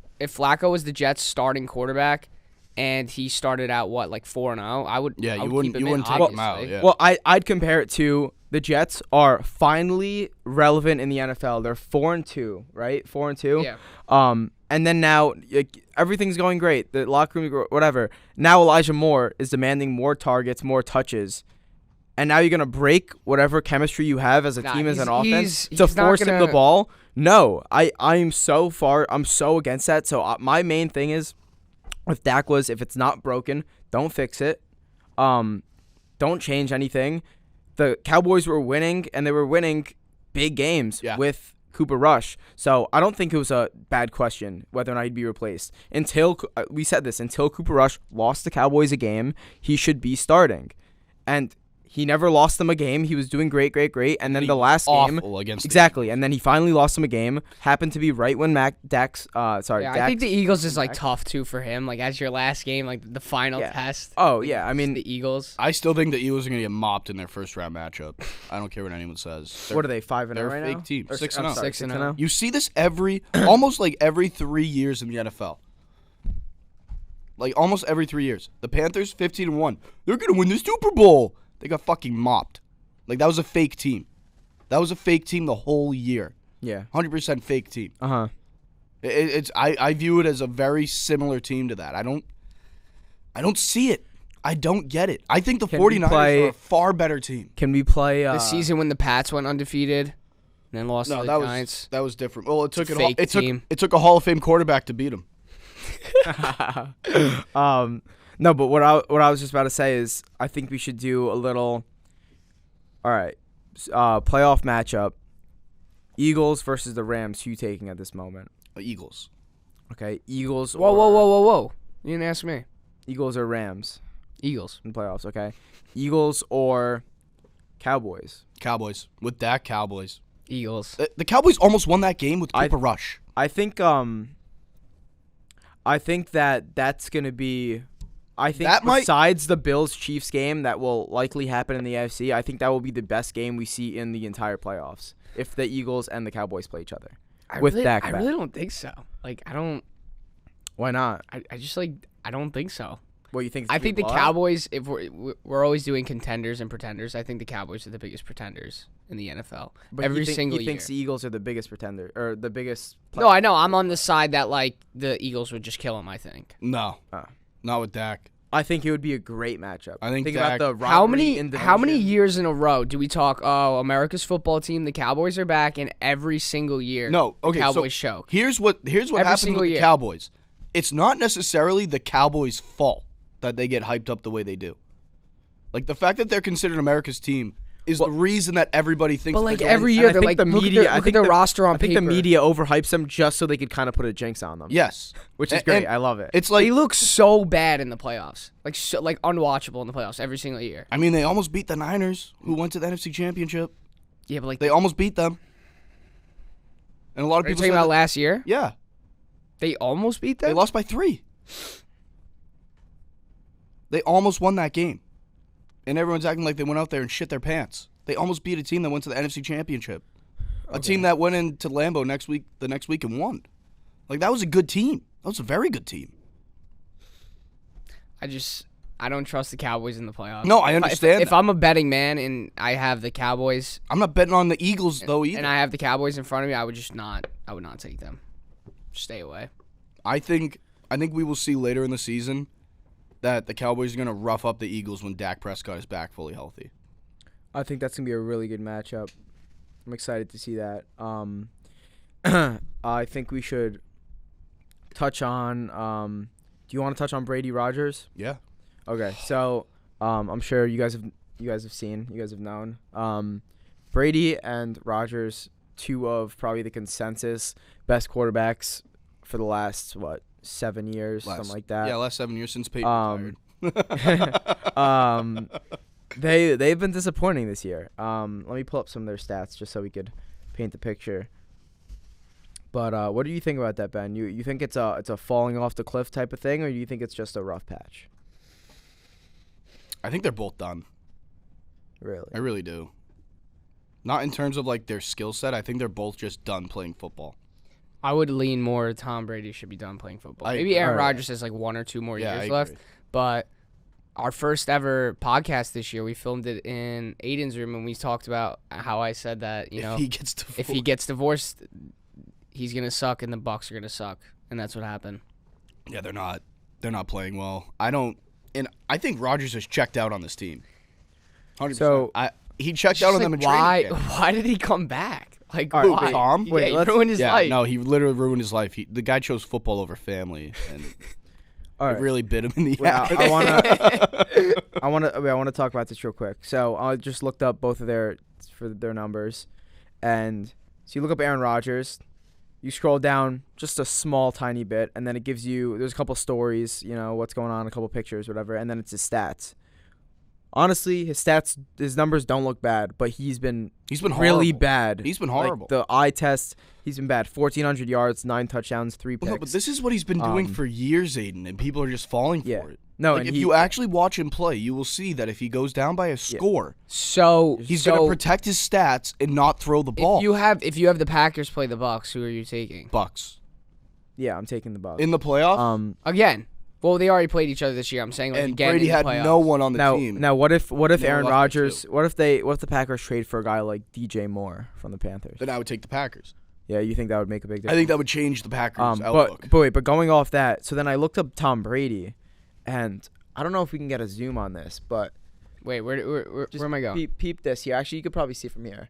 Speaker 3: the Jets' starting quarterback, and he started out 4-0, I would.
Speaker 2: Yeah,
Speaker 3: you wouldn't
Speaker 2: take him out. Yeah.
Speaker 1: Well, I'd compare it to the Jets are finally relevant in the NFL. They're 4-2, right? 4-2.
Speaker 3: Yeah.
Speaker 1: And then now everything's going great. The locker room, whatever. Now Elijah Moore is demanding more targets, more touches. And now you're going to break whatever chemistry you have as a team, as an offense, to force him the ball? No. I'm so against that. So my main thing is, with Dak was, if it's not broken, don't fix it. Don't change anything. The Cowboys were winning, and they were winning big games with Cooper Rush. So I don't think it was a bad question whether or not he'd be replaced. Until Cooper Rush lost the Cowboys a game, he should be starting. And he never lost them a game. He was doing great. And then the last game, exactly. And then he finally lost them a game. Happened to be right when Dak's.
Speaker 3: I think the Eagles is tough too for him. As your last game, the final test.
Speaker 1: Oh yeah, I mean
Speaker 3: the Eagles.
Speaker 2: I still think the Eagles are gonna get mopped in their first round matchup. I don't care what anyone says.
Speaker 1: What are they, 5-0 right now?
Speaker 2: They're a fake team. 6-0.
Speaker 3: 6-0.
Speaker 2: You see this almost every 3 years in the NFL. Almost every 3 years. The Panthers 15-1. They're gonna win the Super Bowl. They got fucking mopped. That was a fake team. That was a fake team the whole year.
Speaker 1: Yeah.
Speaker 2: 100% fake team.
Speaker 1: Uh-huh.
Speaker 2: I view it as a very similar team to that. I don't see it. I don't get it. I think the 49ers are a far better team.
Speaker 1: Can we play
Speaker 3: the season when the Pats went undefeated and then lost to the Giants?
Speaker 2: That was different. Well, it took
Speaker 3: it
Speaker 2: took a Hall of Fame quarterback to beat them.
Speaker 1: No, but what I was just about to say is I think we should do a little. All right, playoff matchup: Eagles versus the Rams. Who you taking at this moment?
Speaker 2: Eagles.
Speaker 1: Okay, Eagles.
Speaker 3: Whoa! You didn't ask me.
Speaker 1: Eagles or Rams?
Speaker 3: Eagles
Speaker 1: in playoffs. Okay, Eagles or Cowboys?
Speaker 2: Cowboys with Dak. Cowboys.
Speaker 3: Eagles.
Speaker 2: The Cowboys almost won that game with Cooper Rush.
Speaker 1: I think that's gonna be. I think besides the Bills-Chiefs game that will likely happen in the AFC, I think that will be the best game we see in the entire playoffs if the Eagles and the Cowboys play each other.
Speaker 3: I really don't think so. I don't.
Speaker 1: Why not?
Speaker 3: I just I don't think so.
Speaker 1: What you think?
Speaker 3: I think the Cowboys. If we're always doing contenders and pretenders, I think the Cowboys are the biggest pretenders in the NFL.
Speaker 1: But
Speaker 3: every single year.
Speaker 1: He thinks the Eagles are the biggest pretender or the biggest.
Speaker 3: No, I know. I'm on the side that the Eagles would just kill them. I think.
Speaker 2: No, not with Dak.
Speaker 1: I think it would be a great matchup.
Speaker 2: I think
Speaker 1: about the
Speaker 3: how many years in a row do we talk? Oh, America's football team, the Cowboys are back, and every single year.
Speaker 2: No, okay.
Speaker 3: The Cowboys show.
Speaker 2: Here's what happens with the Cowboys. It's not necessarily the Cowboys' fault that they get hyped up the way they do. The fact that they're considered America's team is the reason that everybody thinks.
Speaker 3: But every year, they're the media. Look at their roster on paper.
Speaker 1: I think the media overhypes them just so they could kind of put a jinx on them.
Speaker 2: Yes,
Speaker 1: which is great. I love it.
Speaker 3: It's they look so bad in the playoffs, unwatchable in the playoffs every single year.
Speaker 2: I mean, they almost beat the Niners, who went to the NFC Championship.
Speaker 3: Yeah, but
Speaker 2: they almost beat them. And a lot of people
Speaker 3: talking about last year.
Speaker 2: Yeah,
Speaker 3: they almost beat them.
Speaker 2: They lost by 3. They almost won that game. And everyone's acting like they went out there and shit their pants. They almost beat a team that went to the NFC Championship. Okay. A team that went into Lambeau the next week and won. That was a good team. That was a very good team.
Speaker 3: I don't trust the Cowboys in the playoffs.
Speaker 2: No, I understand.
Speaker 3: If I'm a betting man and I have the Cowboys.
Speaker 2: I'm not betting on the Eagles, though, either.
Speaker 3: And I have the Cowboys in front of me, I would not take them. Stay away.
Speaker 2: I think we will see later in the season that the Cowboys are going to rough up the Eagles when Dak Prescott is back fully healthy.
Speaker 1: I think that's going to be a really good matchup. I'm excited to see that. I think we should touch on do you want to touch on Brady Rodgers?
Speaker 2: Yeah.
Speaker 1: Okay. So, I'm sure you guys have known. Brady and Rodgers, two of probably the consensus best quarterbacks for the last 7 years, something like that.
Speaker 2: Yeah, last 7 years since Peyton
Speaker 1: retired. They've been disappointing this year. Let me pull up some of their stats just so we could paint the picture. But what do you think about that, Ben? You think it's a falling off the cliff type of thing, or do you think it's just a rough patch?
Speaker 2: I think they're both done.
Speaker 1: Really?
Speaker 2: I really do. Not in terms of like their skill set. I think they're both just done playing football.
Speaker 3: I would lean more Tom Brady should be done playing football. Maybe Aaron Rodgers has like 1 or 2 more years left. But our first ever podcast this year, we filmed it in Aiden's room, and we talked about how I said that, you know, if he gets divorced, he's gonna suck, and the Bucs are gonna suck, and that's what happened.
Speaker 2: Yeah, they're not playing well. I think Rodgers has checked out on this team. 100%.
Speaker 1: So
Speaker 2: he checked out on them in training camp.
Speaker 3: Why did he come back? Like,
Speaker 2: why?
Speaker 3: why?
Speaker 2: Tom?
Speaker 3: Yeah, he ruined his life.
Speaker 2: No, he literally ruined his life. The guy chose football over family, and it really bit him in the ass.
Speaker 1: I want to talk about this real quick. So I just looked up both of their numbers, and so you look up Aaron Rodgers. You scroll down just a small, tiny bit, and then it gives you, there's a couple stories, you know, what's going on, a couple pictures, whatever, and then it's his stats. Honestly, his numbers don't look bad, but he's been really
Speaker 2: horrible.
Speaker 1: bad.
Speaker 2: He's been horrible.
Speaker 1: Like, the eye test, he's been bad. 1,400 yards, 9 touchdowns, 3 picks.
Speaker 2: No, but this is what he's been doing for years, Aiden, and people are just falling for it.
Speaker 1: No,
Speaker 2: like, if you actually watch him play, you will see that if he goes down by a score, he's going to protect his stats and not throw the ball.
Speaker 3: If you have the Packers play the Bucs, who are you taking?
Speaker 2: Bucs.
Speaker 1: Yeah, I'm taking the Bucs.
Speaker 2: In the playoff?
Speaker 3: Again. Well, they already played each other this year. I'm saying like
Speaker 2: and
Speaker 3: again
Speaker 2: Brady
Speaker 3: in the
Speaker 2: had
Speaker 3: playoffs.
Speaker 2: no one on the team.
Speaker 1: Now, what if Aaron Rodgers? What if the Packers trade for a guy like DJ Moore from the Panthers?
Speaker 2: Then I would take the Packers.
Speaker 1: Yeah, you think that would make a big difference?
Speaker 2: I think that would change the Packers' outlook.
Speaker 1: But going off that, so then I looked up Tom Brady, and I don't know if we can get a zoom on this, but
Speaker 3: wait, where am I going?
Speaker 1: Peep this here. Actually, you could probably see from here.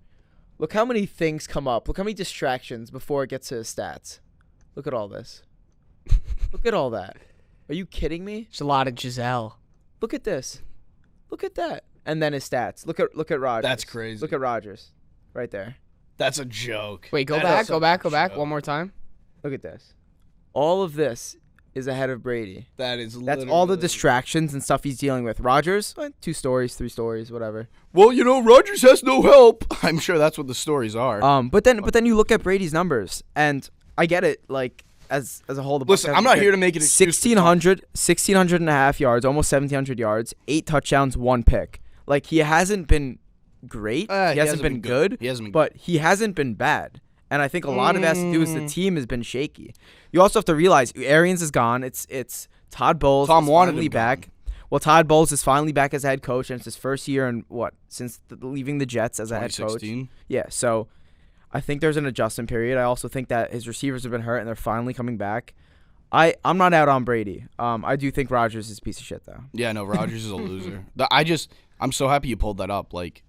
Speaker 1: Look how many things come up. Look how many distractions before it gets to his stats. Look at all this. Look at all that. Are you kidding me?
Speaker 3: It's a lot of Giselle.
Speaker 1: Look at this. Look at that. And then his stats. Look at Rodgers.
Speaker 2: That's crazy.
Speaker 1: Look at Rodgers. Right there.
Speaker 2: That's a joke.
Speaker 3: Wait, go back one more time.
Speaker 1: Look at this. All of this is ahead of Brady.
Speaker 2: That's
Speaker 1: all the distractions and stuff he's dealing with. Rodgers, 2 stories, 3 stories, whatever.
Speaker 2: Well, you know, Rodgers has no help. I'm sure that's what the stories are.
Speaker 1: But then you look at Brady's numbers, and I get it, like, as a whole.
Speaker 2: Listen, I'm not here to make it
Speaker 1: 1,600 and a half yards, almost 1,700 yards, 8 touchdowns, 1 pick. Like, he hasn't been great. He hasn't been good.
Speaker 2: He hasn't been
Speaker 1: but he hasn't been bad. And I think a lot of that has to do with the team has been shaky. You also have to realize Arians is gone. It's Todd Bowles.
Speaker 2: Tom wanted
Speaker 1: finally
Speaker 2: him
Speaker 1: back.
Speaker 2: gone.
Speaker 1: Well, Todd Bowles is finally back as a head coach, and it's his first year in since leaving the Jets as a head coach.
Speaker 2: 2016.
Speaker 1: Yeah, so I think there's an adjustment period. I also think that his receivers have been hurt, and they're finally coming back. I'm not out on Brady. I do think Rodgers is a piece of shit, though.
Speaker 2: Yeah, no, Rodgers is a loser. I'm so happy you pulled that up. Like,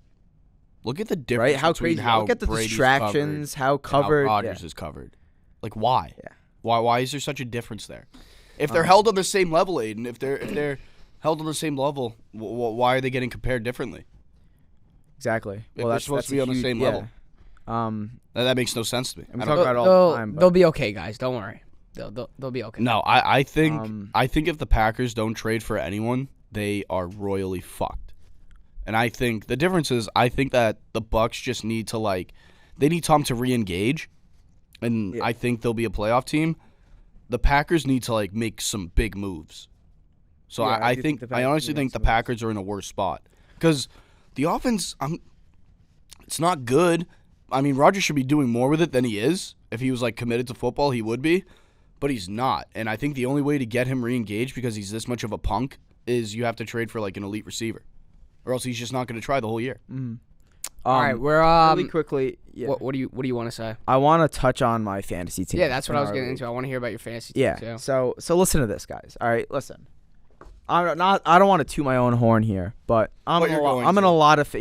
Speaker 2: look at the difference.
Speaker 1: Right? How
Speaker 2: between
Speaker 1: crazy.
Speaker 2: How
Speaker 1: look at the
Speaker 2: Brady's
Speaker 1: distractions,
Speaker 2: covered
Speaker 1: how covered.
Speaker 2: And how Rodgers is covered. Like, why?
Speaker 1: Yeah.
Speaker 2: Why is there such a difference there? If they're held on the same level, Aiden, if they're held on the same level, why are they getting compared differently?
Speaker 1: Exactly.
Speaker 2: If they're supposed to be on the same level. That makes no sense to me.
Speaker 1: We talk about it all the time.
Speaker 3: They'll be okay, guys. Don't worry. They'll be okay.
Speaker 2: No, I think if the Packers don't trade for anyone, they are royally fucked. And I think the difference is I think that the Bucs just need to they need Tom to re-engage, and I think they'll be a playoff team. The Packers need to make some big moves. So I honestly think the Packers are in a worse spot because the offense, it's not good. I mean, Rodgers should be doing more with it than he is. If he was committed to football, he would be, but he's not. And I think the only way to get him re-engaged because he's this much of a punk is you have to trade for an elite receiver, or else he's just not going to try the whole year.
Speaker 1: Mm-hmm.
Speaker 3: All right, we're
Speaker 1: really quickly. Yeah.
Speaker 3: What do you want to say?
Speaker 1: I want to touch on my fantasy team.
Speaker 3: Yeah, that's what I was getting into. I want to hear about your fantasy team.
Speaker 1: Yeah.
Speaker 3: Too.
Speaker 1: So listen to this, guys. All right, listen. I don't want to toot my own horn here, but I'm in a lot of all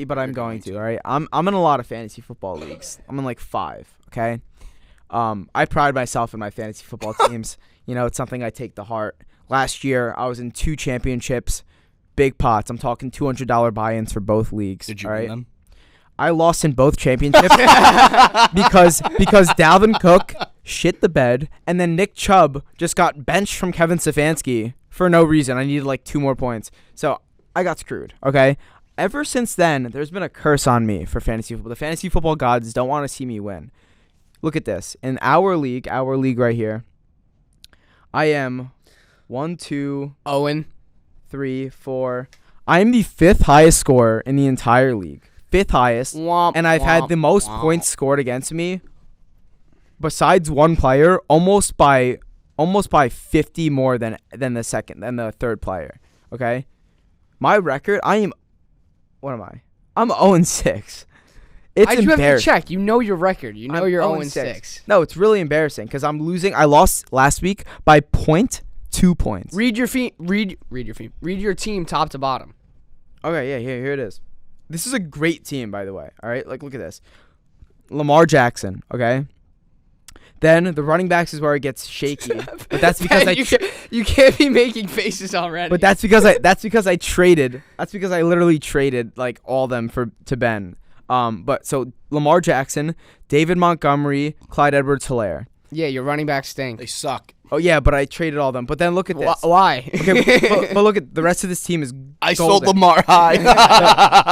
Speaker 1: right. I'm in a lot of fantasy football leagues. I'm in 5. Okay. I pride myself in my fantasy football teams. It's something I take to heart. Last year, I was in 2 championships, big pots. I'm talking $200 buy-ins for both leagues.
Speaker 2: Did you
Speaker 1: win
Speaker 2: them?
Speaker 1: I lost in both championships because Dalvin Cook shit the bed, and then Nick Chubb just got benched from Kevin Stefanski for no reason. I needed like 2 more points. So I got screwed, okay? Ever since then, there's been a curse on me for fantasy football. The fantasy football gods don't want to see me win. Look at this. In our league right here, I am 1, 2,
Speaker 3: Owen,
Speaker 1: 3, 4. I am the 5th highest scorer in the entire league. 5th highest. And I've had the most points scored against me besides one player, almost by 50 more than the third player. Okay? My record, what am I? I'm 0-6. It's embarrassing.
Speaker 3: You have to check. You know your record. You know you're 0-6.
Speaker 1: No, it's really embarrassing because I'm losing. I lost last week by 0.2 points.
Speaker 3: Read your team top to bottom.
Speaker 1: Okay, yeah, here it is. This is a great team, by the way. All right, like look at this. Lamar Jackson. Okay. Then the running backs is where it gets shaky, but that's because
Speaker 3: you can't be making faces already.
Speaker 1: But that's because I traded. That's because I literally traded like all them to Ben. But so Lamar Jackson, David Montgomery, Clyde Edwards-Helaire.
Speaker 3: Yeah, your running backs stink.
Speaker 2: They suck.
Speaker 1: Oh yeah, but I traded all of them. But then look at this.
Speaker 3: Why?
Speaker 1: Okay, but look at the rest of this team is golden.
Speaker 2: I sold Lamar high.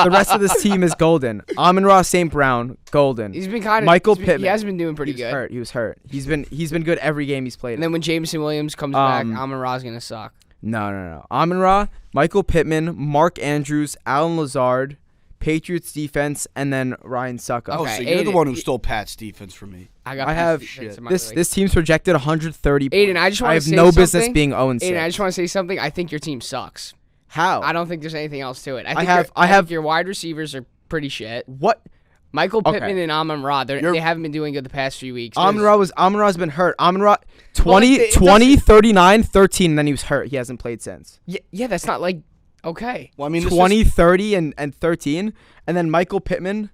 Speaker 1: The rest of this team is golden. Amon-Ra St. Brown, golden.
Speaker 3: He's been kind of
Speaker 1: Michael Pittman.
Speaker 3: He has been doing pretty good.
Speaker 1: He was hurt. He's been good every game he's played.
Speaker 3: And then when Jameson Williams comes back, Amon-Ra's gonna suck.
Speaker 1: No. Amon-Ra, Michael Pittman, Mark Andrews, Alan Lazard, Patriots defense, and then Ryan Sucka.
Speaker 2: Oh, so you're the one who stole Pat's defense from me.
Speaker 1: I have this team's projected 130
Speaker 3: Aiden,
Speaker 1: points.
Speaker 3: I
Speaker 1: have no business being 0-6.
Speaker 3: Aiden, I just want to say something. I think your team sucks.
Speaker 1: How?
Speaker 3: I don't think there's anything else to it.
Speaker 1: I think
Speaker 3: your wide receivers are pretty shit.
Speaker 1: What?
Speaker 3: Michael Pittman and Amon-Ra, they haven't been doing good the past few weeks.
Speaker 1: Amon-Ra's been hurt. Amon-Ra 20, 39, 13, and then he was hurt. He hasn't played since.
Speaker 3: Yeah, that's not like okay.
Speaker 2: Well, I mean,
Speaker 1: 20, 30, and 13, and then Michael Pittman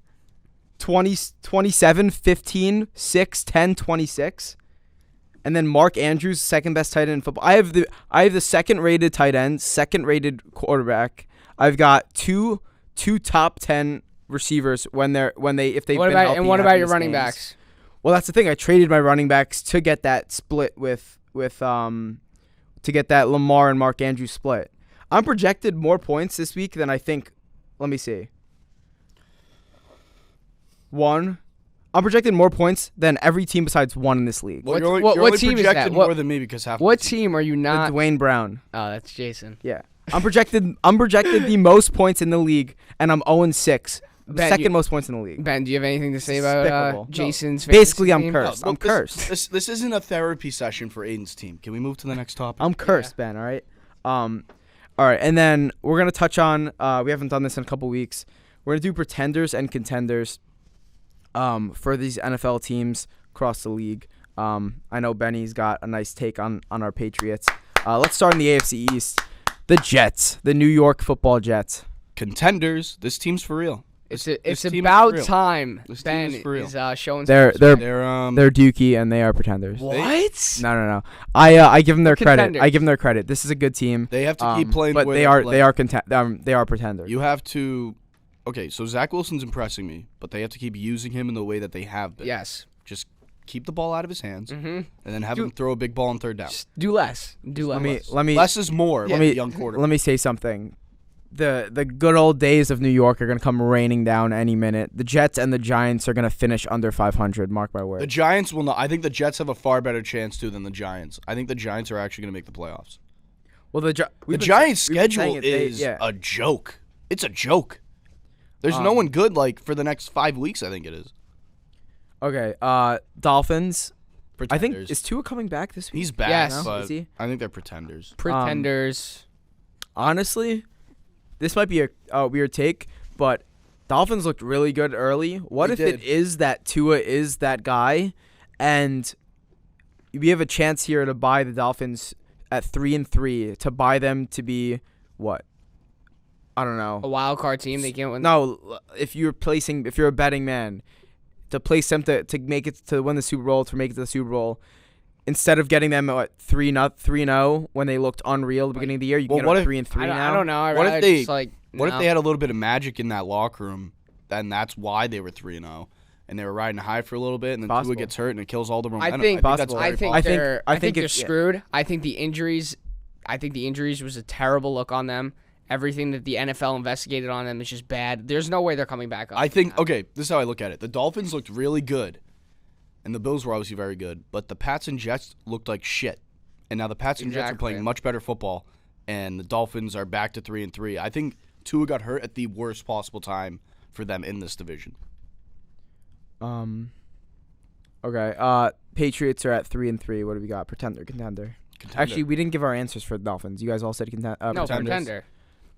Speaker 1: 20, 27, 15, 6, 10, 26. And then Mark Andrews, second best tight end in football. I have the second rated tight end, second rated quarterback. I've got two top 10 receivers if they've been healthy.
Speaker 3: And what about your running backs?
Speaker 1: Well, that's the thing. I traded my running backs to get that split to get that Lamar and Mark Andrews split. I'm projected more points this week than I think. Let me see. I'm projected more points than every team besides one in this league.
Speaker 2: Well, you're only
Speaker 3: team
Speaker 2: projected
Speaker 3: is that?
Speaker 2: more than me because half.
Speaker 3: What team are you not?
Speaker 1: Dwayne Brown.
Speaker 3: Oh, that's Jason.
Speaker 1: Yeah, I'm projected the most points in the league, and I'm 0-6.
Speaker 3: Ben,
Speaker 1: second most points in the league.
Speaker 3: Ben, do you have anything to say about Jason's?
Speaker 1: Basically, I'm
Speaker 3: team?
Speaker 1: cursed. I'm cursed.
Speaker 2: This isn't a therapy session for Aiden's team. Can we move to the next topic?
Speaker 1: I'm cursed, Ben. All right. All right, and then we're gonna touch on. We haven't done this in a couple weeks. We're gonna do pretenders and contenders. For these NFL teams across the league. I know Benny's got a nice take on our Patriots. Let's start in the AFC East. The Jets, the New York Football Jets.
Speaker 2: Contenders. This team's for real.
Speaker 3: It's about time Ben is showing.
Speaker 1: They're Dookie and they are pretenders.
Speaker 3: What?
Speaker 1: No. I give them their credit. I give them their credit. This is a good team.
Speaker 2: They have to keep playing,
Speaker 1: but they are pretenders.
Speaker 2: You have to. Okay, so Zach Wilson's impressing me, but they have to keep using him in the way that they have been.
Speaker 3: Yes.
Speaker 2: Just keep the ball out of his hands, and then have him throw a big ball on third down.
Speaker 3: Do less.
Speaker 2: Less is more. Let me young quarterback.
Speaker 1: Let me say something. The good old days of New York are gonna come raining down any minute. The Jets and the Giants are gonna finish under 500. Mark my word.
Speaker 2: The Giants will not. I think the Jets have a far better chance than the Giants. I think the Giants are actually gonna make the playoffs.
Speaker 1: Well, the
Speaker 2: Giants' schedule is a joke. It's a joke. There's no one good for the next 5 weeks. I think it is.
Speaker 1: Okay. Dolphins.
Speaker 2: Pretenders.
Speaker 1: I think is Tua coming back this week?
Speaker 2: He's back.
Speaker 3: Yes.
Speaker 2: But
Speaker 1: is he?
Speaker 2: I think they're pretenders.
Speaker 1: Honestly, this might be a weird take, but Dolphins looked really good early. What if it is that Tua is that guy, and we have a chance here to buy the Dolphins at 3-3 to buy them to be what? I don't know.
Speaker 3: A wild card team they can't win.
Speaker 1: No, if you're a betting man, to place them to make it to win the Super Bowl, to make it to the Super Bowl, instead of getting them at 3-0 when they looked unreal at the beginning of the year, you can get them 3-3 now.
Speaker 3: I don't know.
Speaker 2: What if they had a little bit of magic in that locker room and that's why they were 3-0. And they were riding high for a little bit, and then Tua gets hurt, and it kills all the momentum.
Speaker 3: I think
Speaker 2: that's very possible.
Speaker 3: I think they're screwed. I think the injuries was a terrible look on them. Everything that the NFL investigated on them is just bad. There's no way they're coming back up.
Speaker 2: I think, okay, this is how I look at it. The Dolphins looked really good, and the Bills were obviously very good, but the Pats and Jets looked like shit. And now the Pats and Jets are playing much better football, and the Dolphins are back to 3-3. I think Tua got hurt at the worst possible time for them in this division.
Speaker 1: Okay. Patriots are at 3-3. What do we got? Pretender, contender. Actually, we didn't give our answers for the Dolphins. You guys all said
Speaker 3: no,
Speaker 1: pretender.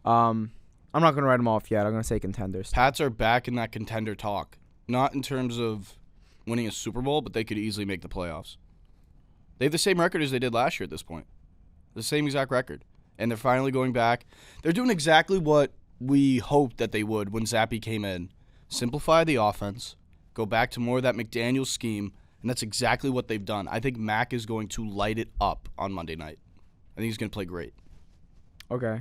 Speaker 1: I'm not going to write them off yet. I'm going to say contenders.
Speaker 2: Pats are back in that contender talk. Not in terms of winning a Super Bowl, but they could easily make the playoffs. They have the same record as they did last year at this point. The same exact record. And they're finally going back. They're doing exactly what we hoped that they would when Zappy came in. Simplify the offense. Go back to more of that McDaniels scheme. And that's exactly what they've done. I think Mac is going to light it up on Monday night. I think he's going to play great.
Speaker 1: Okay.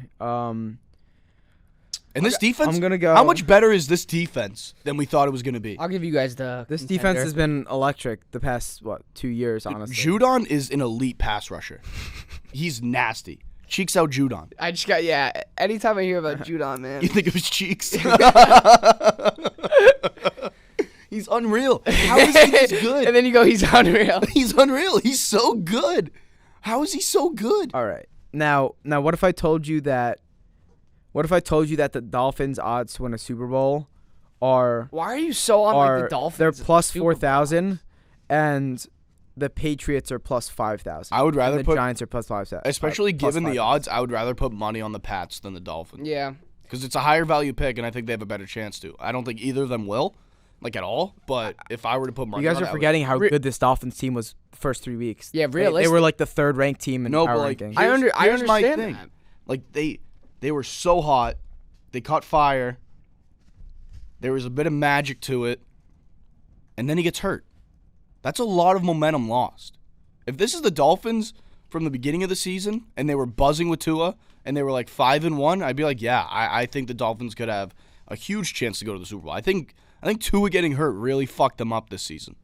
Speaker 2: And this defense,
Speaker 1: I'm gonna go.
Speaker 2: How much better is this defense than we thought it was going to be?
Speaker 3: I'll give you guys
Speaker 1: This defense has been electric the past, 2 years, honestly.
Speaker 2: Judon is an elite pass rusher. He's nasty. Cheeks out Judon.
Speaker 3: I just got, anytime I hear about Judon, man.
Speaker 2: You think of his cheeks? He's unreal. How is he this good?
Speaker 3: And then you go, he's unreal.
Speaker 2: He's unreal. He's so good. How is he so good?
Speaker 1: All right. Now, what if I told you that? What if I told you that the Dolphins' odds to win a Super Bowl are?
Speaker 3: Why are you so on the Dolphins?
Speaker 1: They're plus 4,000, and the Patriots are plus 5,000.
Speaker 2: I would rather
Speaker 1: the Giants are plus 5,000.
Speaker 2: Especially given the odds, I would rather put money on the Pats than the Dolphins.
Speaker 3: Yeah.
Speaker 2: Because it's a higher value pick, and I think they have a better chance to. I don't think either of them will, at all. But if I were to put money,
Speaker 1: you guys are forgetting how good this Dolphins team was the first 3 weeks.
Speaker 3: Yeah, realistically,
Speaker 1: they were like the third ranked team in power rankings.
Speaker 3: I understand that.
Speaker 2: They were so hot. They caught fire. There was a bit of magic to it. And then he gets hurt. That's a lot of momentum lost. If this is the Dolphins from the beginning of the season and they were buzzing with Tua and they were like 5-1, I'd be like, yeah, I think the Dolphins could have a huge chance to go to the Super Bowl. I think Tua getting hurt really fucked them up this season.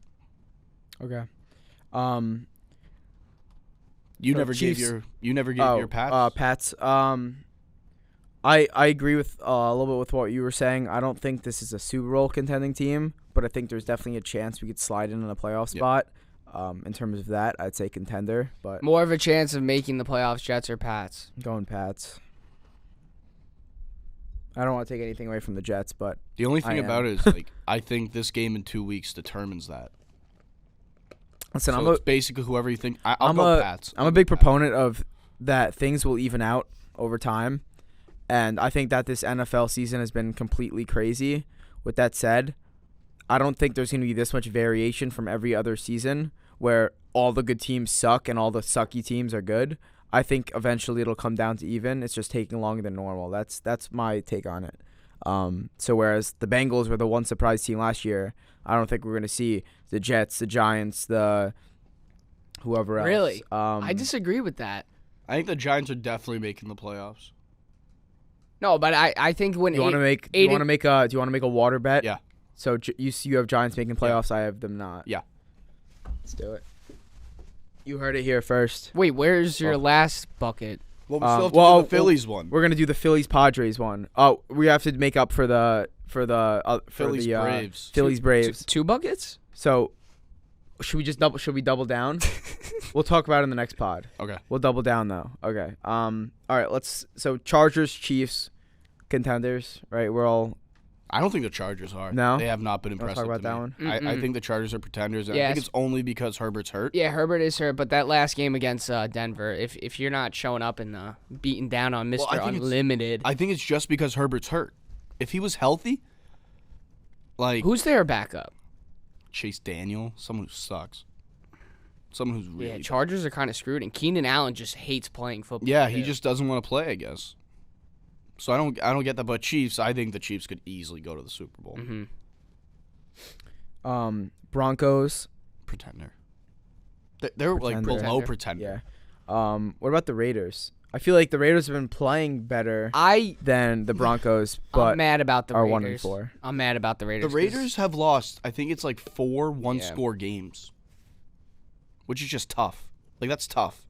Speaker 1: Okay.
Speaker 2: You never gave your Pats?
Speaker 1: Pats. I agree with a little bit with what you were saying. I don't think this is a Super Bowl contending team, but I think there's definitely a chance we could slide in a playoff spot. In terms of that, I'd say contender, but
Speaker 3: more of a chance of making the playoffs, Jets or Pats?
Speaker 1: Going Pats. I don't want to take anything away from the Jets, but
Speaker 2: the only thing about it is I think this game in 2 weeks determines that.
Speaker 1: Listen,
Speaker 2: so it's basically whoever you think. I'll go Pats.
Speaker 1: I'm a big proponent of that things will even out over time. And I think that this NFL season has been completely crazy. With that said, I don't think there's going to be this much variation from every other season where all the good teams suck and all the sucky teams are good. I think eventually it'll come down to even. It's just taking longer than normal. That's my take on it. So whereas the Bengals were the one surprise team last year, I don't think we're going to see the Jets, the Giants, the whoever else.
Speaker 3: Really? I disagree with that.
Speaker 2: I think the Giants are definitely making the playoffs.
Speaker 3: No, but I think when
Speaker 1: do you want to make a water bet?
Speaker 2: Yeah.
Speaker 1: So you have Giants making playoffs. I have them not.
Speaker 2: Yeah.
Speaker 1: Let's do it. You heard it here first.
Speaker 3: Wait, where's your last bucket?
Speaker 2: Well, we still have to do the Phillies one.
Speaker 1: We're gonna do the Phillies Padres one. Oh, we have to make up for the
Speaker 2: Phillies Braves.
Speaker 1: Phillies Braves.
Speaker 3: Two buckets.
Speaker 1: So should we double down? We'll talk about it in the next pod.
Speaker 2: Okay.
Speaker 1: We'll double down though. Okay. All right. So Chargers, Chiefs, contenders. Right. We're all.
Speaker 2: I don't think the Chargers are.
Speaker 1: No.
Speaker 2: They have not been impressive.
Speaker 1: Talk about that one.
Speaker 2: I think the Chargers are pretenders. And I think it's only because Herbert's hurt.
Speaker 3: Yeah, Herbert is hurt. But that last game against Denver, if you're not showing up and beating down on Mr. Unlimited,
Speaker 2: I think it's just because Herbert's hurt. If he was healthy,
Speaker 3: who's their backup?
Speaker 2: Chase Daniel, someone who sucks. Someone who's really bad.
Speaker 3: Chargers are kind of screwed, and Keenan Allen just hates playing football.
Speaker 2: Yeah, he just doesn't want to play, I guess. So I don't get that. But Chiefs, I think the Chiefs could easily go to the Super Bowl.
Speaker 3: Mm-hmm.
Speaker 1: Broncos,
Speaker 2: pretender. They're like below pretender.
Speaker 1: Yeah. What about the Raiders? I feel like the Raiders have been playing better than the Broncos, but
Speaker 3: I'm mad about the Raiders.
Speaker 1: Are 1-4.
Speaker 3: I'm mad about the Raiders.
Speaker 2: The Raiders have lost, I think it's like 4 one-score games, which is just tough. Like, that's tough.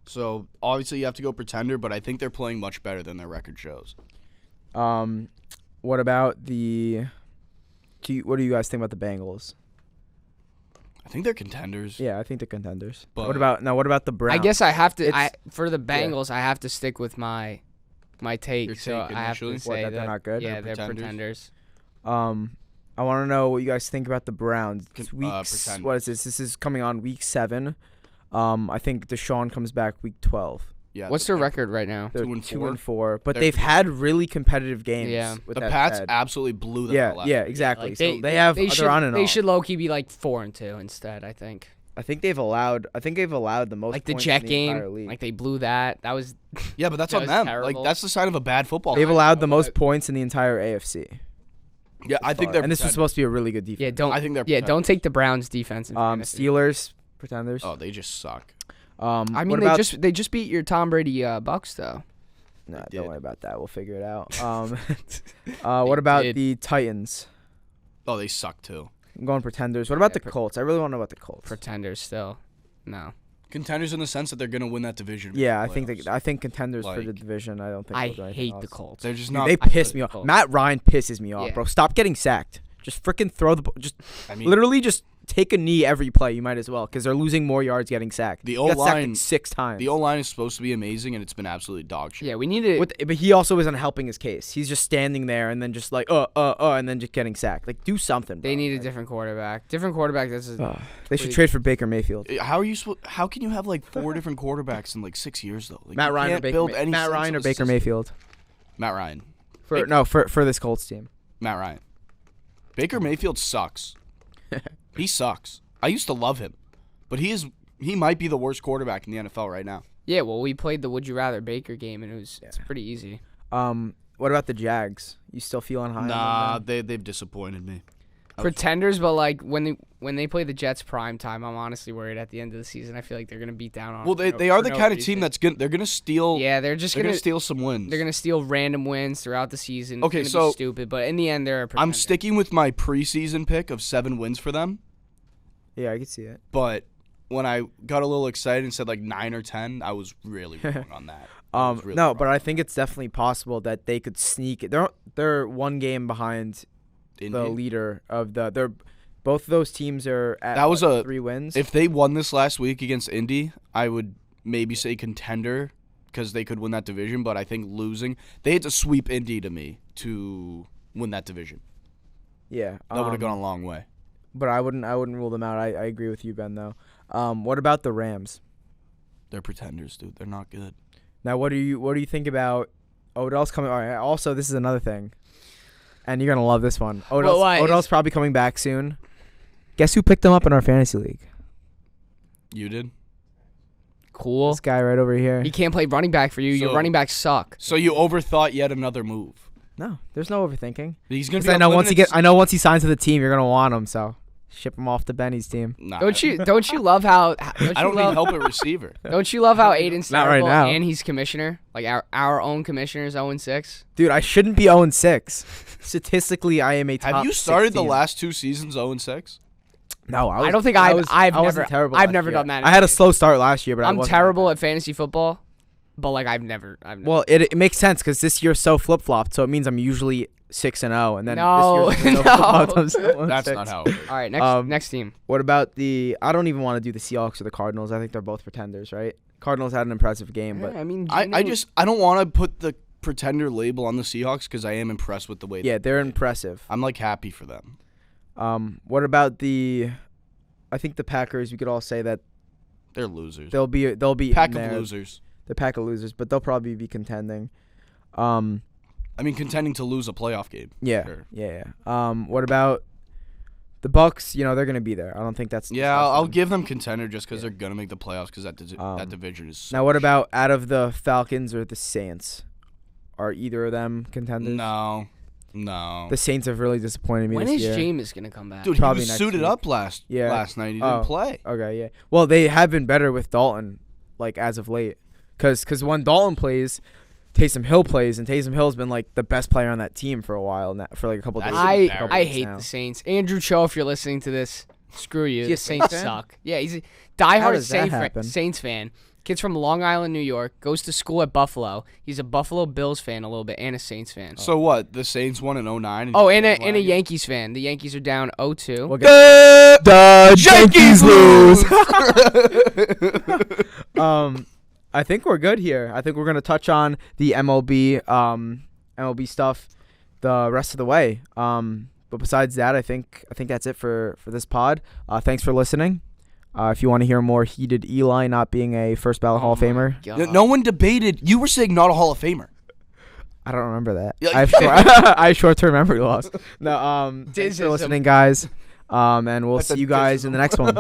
Speaker 2: So, obviously, you have to go pretender, but I think they're playing much better than their record shows.
Speaker 1: What about what do you guys think about the Bengals?
Speaker 2: I think they're contenders.
Speaker 1: Yeah, I think they're contenders.
Speaker 2: But
Speaker 1: what about the Browns?
Speaker 3: I guess I have to. For the Bengals, I have to stick with my take. So I have to say
Speaker 1: that they're not good.
Speaker 3: Yeah, they're pretenders.
Speaker 1: I want to know what you guys think about the Browns.
Speaker 2: Pretend.
Speaker 1: What is this? This is coming on week 7. I think Deshaun comes back week 12.
Speaker 2: Yeah.
Speaker 3: What's their record right now?
Speaker 1: They're
Speaker 2: 2-4.
Speaker 1: 2-4, but they've had really competitive games.
Speaker 3: Yeah.
Speaker 1: With
Speaker 2: The Pats absolutely blew them.
Speaker 1: Yeah, exactly.
Speaker 3: Like
Speaker 1: so they're on and off.
Speaker 3: They should low key be like 4-2 instead. I think.
Speaker 1: I think they've allowed the most.
Speaker 3: Like the
Speaker 1: points
Speaker 3: Jet
Speaker 1: in the
Speaker 3: game,
Speaker 1: entire league.
Speaker 3: like they blew that. That was.
Speaker 2: Yeah, but that's
Speaker 3: that
Speaker 2: on
Speaker 3: was
Speaker 2: them.
Speaker 3: terrible.
Speaker 2: Like that's the sign of a bad football.
Speaker 1: They've
Speaker 2: team.
Speaker 1: allowed the most points in the entire AFC.
Speaker 2: Yeah, I think they're.
Speaker 1: And this was supposed to be a really good defense.
Speaker 3: Yeah,
Speaker 2: I think they're.
Speaker 3: Don't take the Browns defense.
Speaker 1: Steelers pretenders.
Speaker 2: Oh, they just suck.
Speaker 3: I mean, they just beat your Tom Brady Bucks though.
Speaker 1: No, don't worry about that. We'll figure it out. What about the Titans?
Speaker 2: Oh, they suck too.
Speaker 1: I'm going pretenders. What about the Colts? I really want to know about the Colts.
Speaker 3: Pretenders still. No.
Speaker 2: Contenders in the sense that they're going to win that division.
Speaker 1: Yeah, I think contenders for the division. I don't think.
Speaker 3: I hate the Colts.
Speaker 2: They're just not.
Speaker 1: They piss me off. Matt Ryan pisses me off, bro. Stop getting sacked. Just freaking throw the ball. Literally just take a knee every play. You might as well, because they're losing more yards getting sacked.
Speaker 2: The O-line
Speaker 1: 6 times.
Speaker 2: The O-line is supposed to be amazing, and it's been absolutely dog shit.
Speaker 3: Yeah, we need to.
Speaker 1: But he also isn't helping his case. He's just standing there and then just like and then just getting sacked. Like, do something. Bro.
Speaker 3: They need a different quarterback. Different quarterback.
Speaker 1: They should trade for Baker Mayfield.
Speaker 2: How can you have like 4 different quarterbacks in like 6 years though? Like,
Speaker 1: Matt Ryan or Baker Mayfield.
Speaker 2: Matt Ryan.
Speaker 1: For this Colts team.
Speaker 2: Matt Ryan. Baker Mayfield sucks. He sucks. I used to love him, but he might be the worst quarterback in the NFL right now.
Speaker 3: Yeah, well, we played the Would You Rather Baker game, and it's pretty easy.
Speaker 1: What about the Jags? You still feeling high?
Speaker 2: Nah, they've disappointed me.
Speaker 3: Pretenders, but like when they play the Jets prime time, I'm honestly worried at the end of the season. I feel like they're gonna beat down on.
Speaker 2: Well, they are the kind of team that's they're gonna steal.
Speaker 3: Yeah, they're gonna
Speaker 2: steal some wins.
Speaker 3: They're gonna steal random wins throughout the season.
Speaker 2: Okay,
Speaker 3: it's gonna be stupid, but in the end, they're a pretender.
Speaker 2: I'm sticking with my preseason pick of 7 wins for them.
Speaker 1: Yeah, I can see it.
Speaker 2: But when I got a little excited and said like 9 or 10, I was really wrong on that.
Speaker 1: But I think it's definitely possible that they could sneak it. They're 1 game behind the leader of the. Both of those teams are at 3 wins.
Speaker 2: If they won this last week against Indy, I would maybe say contender because they could win that division. But I think losing, they had to sweep Indy to me to win that division.
Speaker 1: Yeah,
Speaker 2: that would have gone a long way.
Speaker 1: But I wouldn't rule them out. I agree with you, Ben, though. What about the Rams?
Speaker 2: They're pretenders, dude. They're not good.
Speaker 1: Now, what do you think about Odell's coming? All right. Also, this is another thing, and you're gonna love this one. Odell's probably coming back soon. Guess who picked him up in our fantasy league?
Speaker 2: You did.
Speaker 3: Cool.
Speaker 1: This guy right over here.
Speaker 3: He can't play running back for you. Your running backs suck.
Speaker 2: So you overthought yet another move.
Speaker 1: No, there's no overthinking.
Speaker 2: He's gonna be.
Speaker 1: I know once he signs to the team, you're gonna want him. So ship him off to Benny's team.
Speaker 2: Nah.
Speaker 3: Don't you love how?
Speaker 2: I don't need help at receiver.
Speaker 3: Don't you love how Aiden's
Speaker 1: not right now,
Speaker 3: and he's commissioner? Like our own commissioner's 0-6.
Speaker 1: Dude, I shouldn't be 0-6. Statistically, I am a top.
Speaker 2: Have you started
Speaker 1: 16.
Speaker 2: the last 2 seasons 0-6?
Speaker 1: No,
Speaker 3: I don't think I've never done that.
Speaker 1: I had a slow start last year, but
Speaker 3: I'm terrible at fantasy football. But like I've never.
Speaker 1: Well, it makes sense because this year's so flip flopped, so it means I'm usually 6-0, and then
Speaker 3: this
Speaker 1: year's
Speaker 2: That's not how it works.
Speaker 3: All right, next team.
Speaker 1: What about I don't even want to do the Seahawks or the Cardinals. I think they're both pretenders, right? Cardinals had an impressive game, but
Speaker 3: I mean,
Speaker 2: I don't want to put the pretender label on the Seahawks because I am impressed with the way.
Speaker 1: Yeah, they're impressive.
Speaker 2: I'm like happy for them.
Speaker 1: What about I think the Packers. We could all say that
Speaker 2: they're losers.
Speaker 1: They'll be
Speaker 2: pack of losers.
Speaker 1: The pack of losers, but they'll probably be contending.
Speaker 2: I mean, contending to lose a playoff game.
Speaker 1: Yeah,
Speaker 2: sure.
Speaker 1: Yeah. What about the Bucks? You know, they're gonna be there. I don't think that's.
Speaker 2: Yeah, I'll give them contender just because they're gonna make the playoffs because that division is. So
Speaker 1: now, what about out of the Falcons or the Saints? Are either of them contenders?
Speaker 2: No.
Speaker 1: The Saints have really disappointed me
Speaker 3: this
Speaker 1: year.
Speaker 3: When is Jameis gonna come back?
Speaker 2: Dude,
Speaker 1: probably
Speaker 2: he was suited up last night. He didn't play.
Speaker 1: Okay, yeah. Well, they have been better with Dalton, like as of late. Because when Dalton plays, Taysom Hill plays, and Taysom Hill's been like the best player on that team for a while now, for like a couple of days.
Speaker 3: I hate the Saints. Andrew Cho, if you're listening to this, screw you. The Saints suck. Yeah, he's a diehard Saints fan. Kid's from Long Island, New York. Goes to school at Buffalo. He's a Buffalo Bills fan a little bit and a Saints fan.
Speaker 2: So what? The Saints won in 09?
Speaker 3: And a Yankees fan. The Yankees are down 0-2.
Speaker 1: The Yankees lose. I think we're good here. I think we're gonna touch on the MLB stuff the rest of the way. But besides that, I think that's it for this pod. Thanks for listening. If you want to hear more heated Eli not being a first ballot Hall of Famer.
Speaker 2: No one debated. You were saying not a Hall of Famer.
Speaker 1: I don't remember that. I have short-term memory loss. No, thanks for listening, guys. And we'll see you guys in the next one.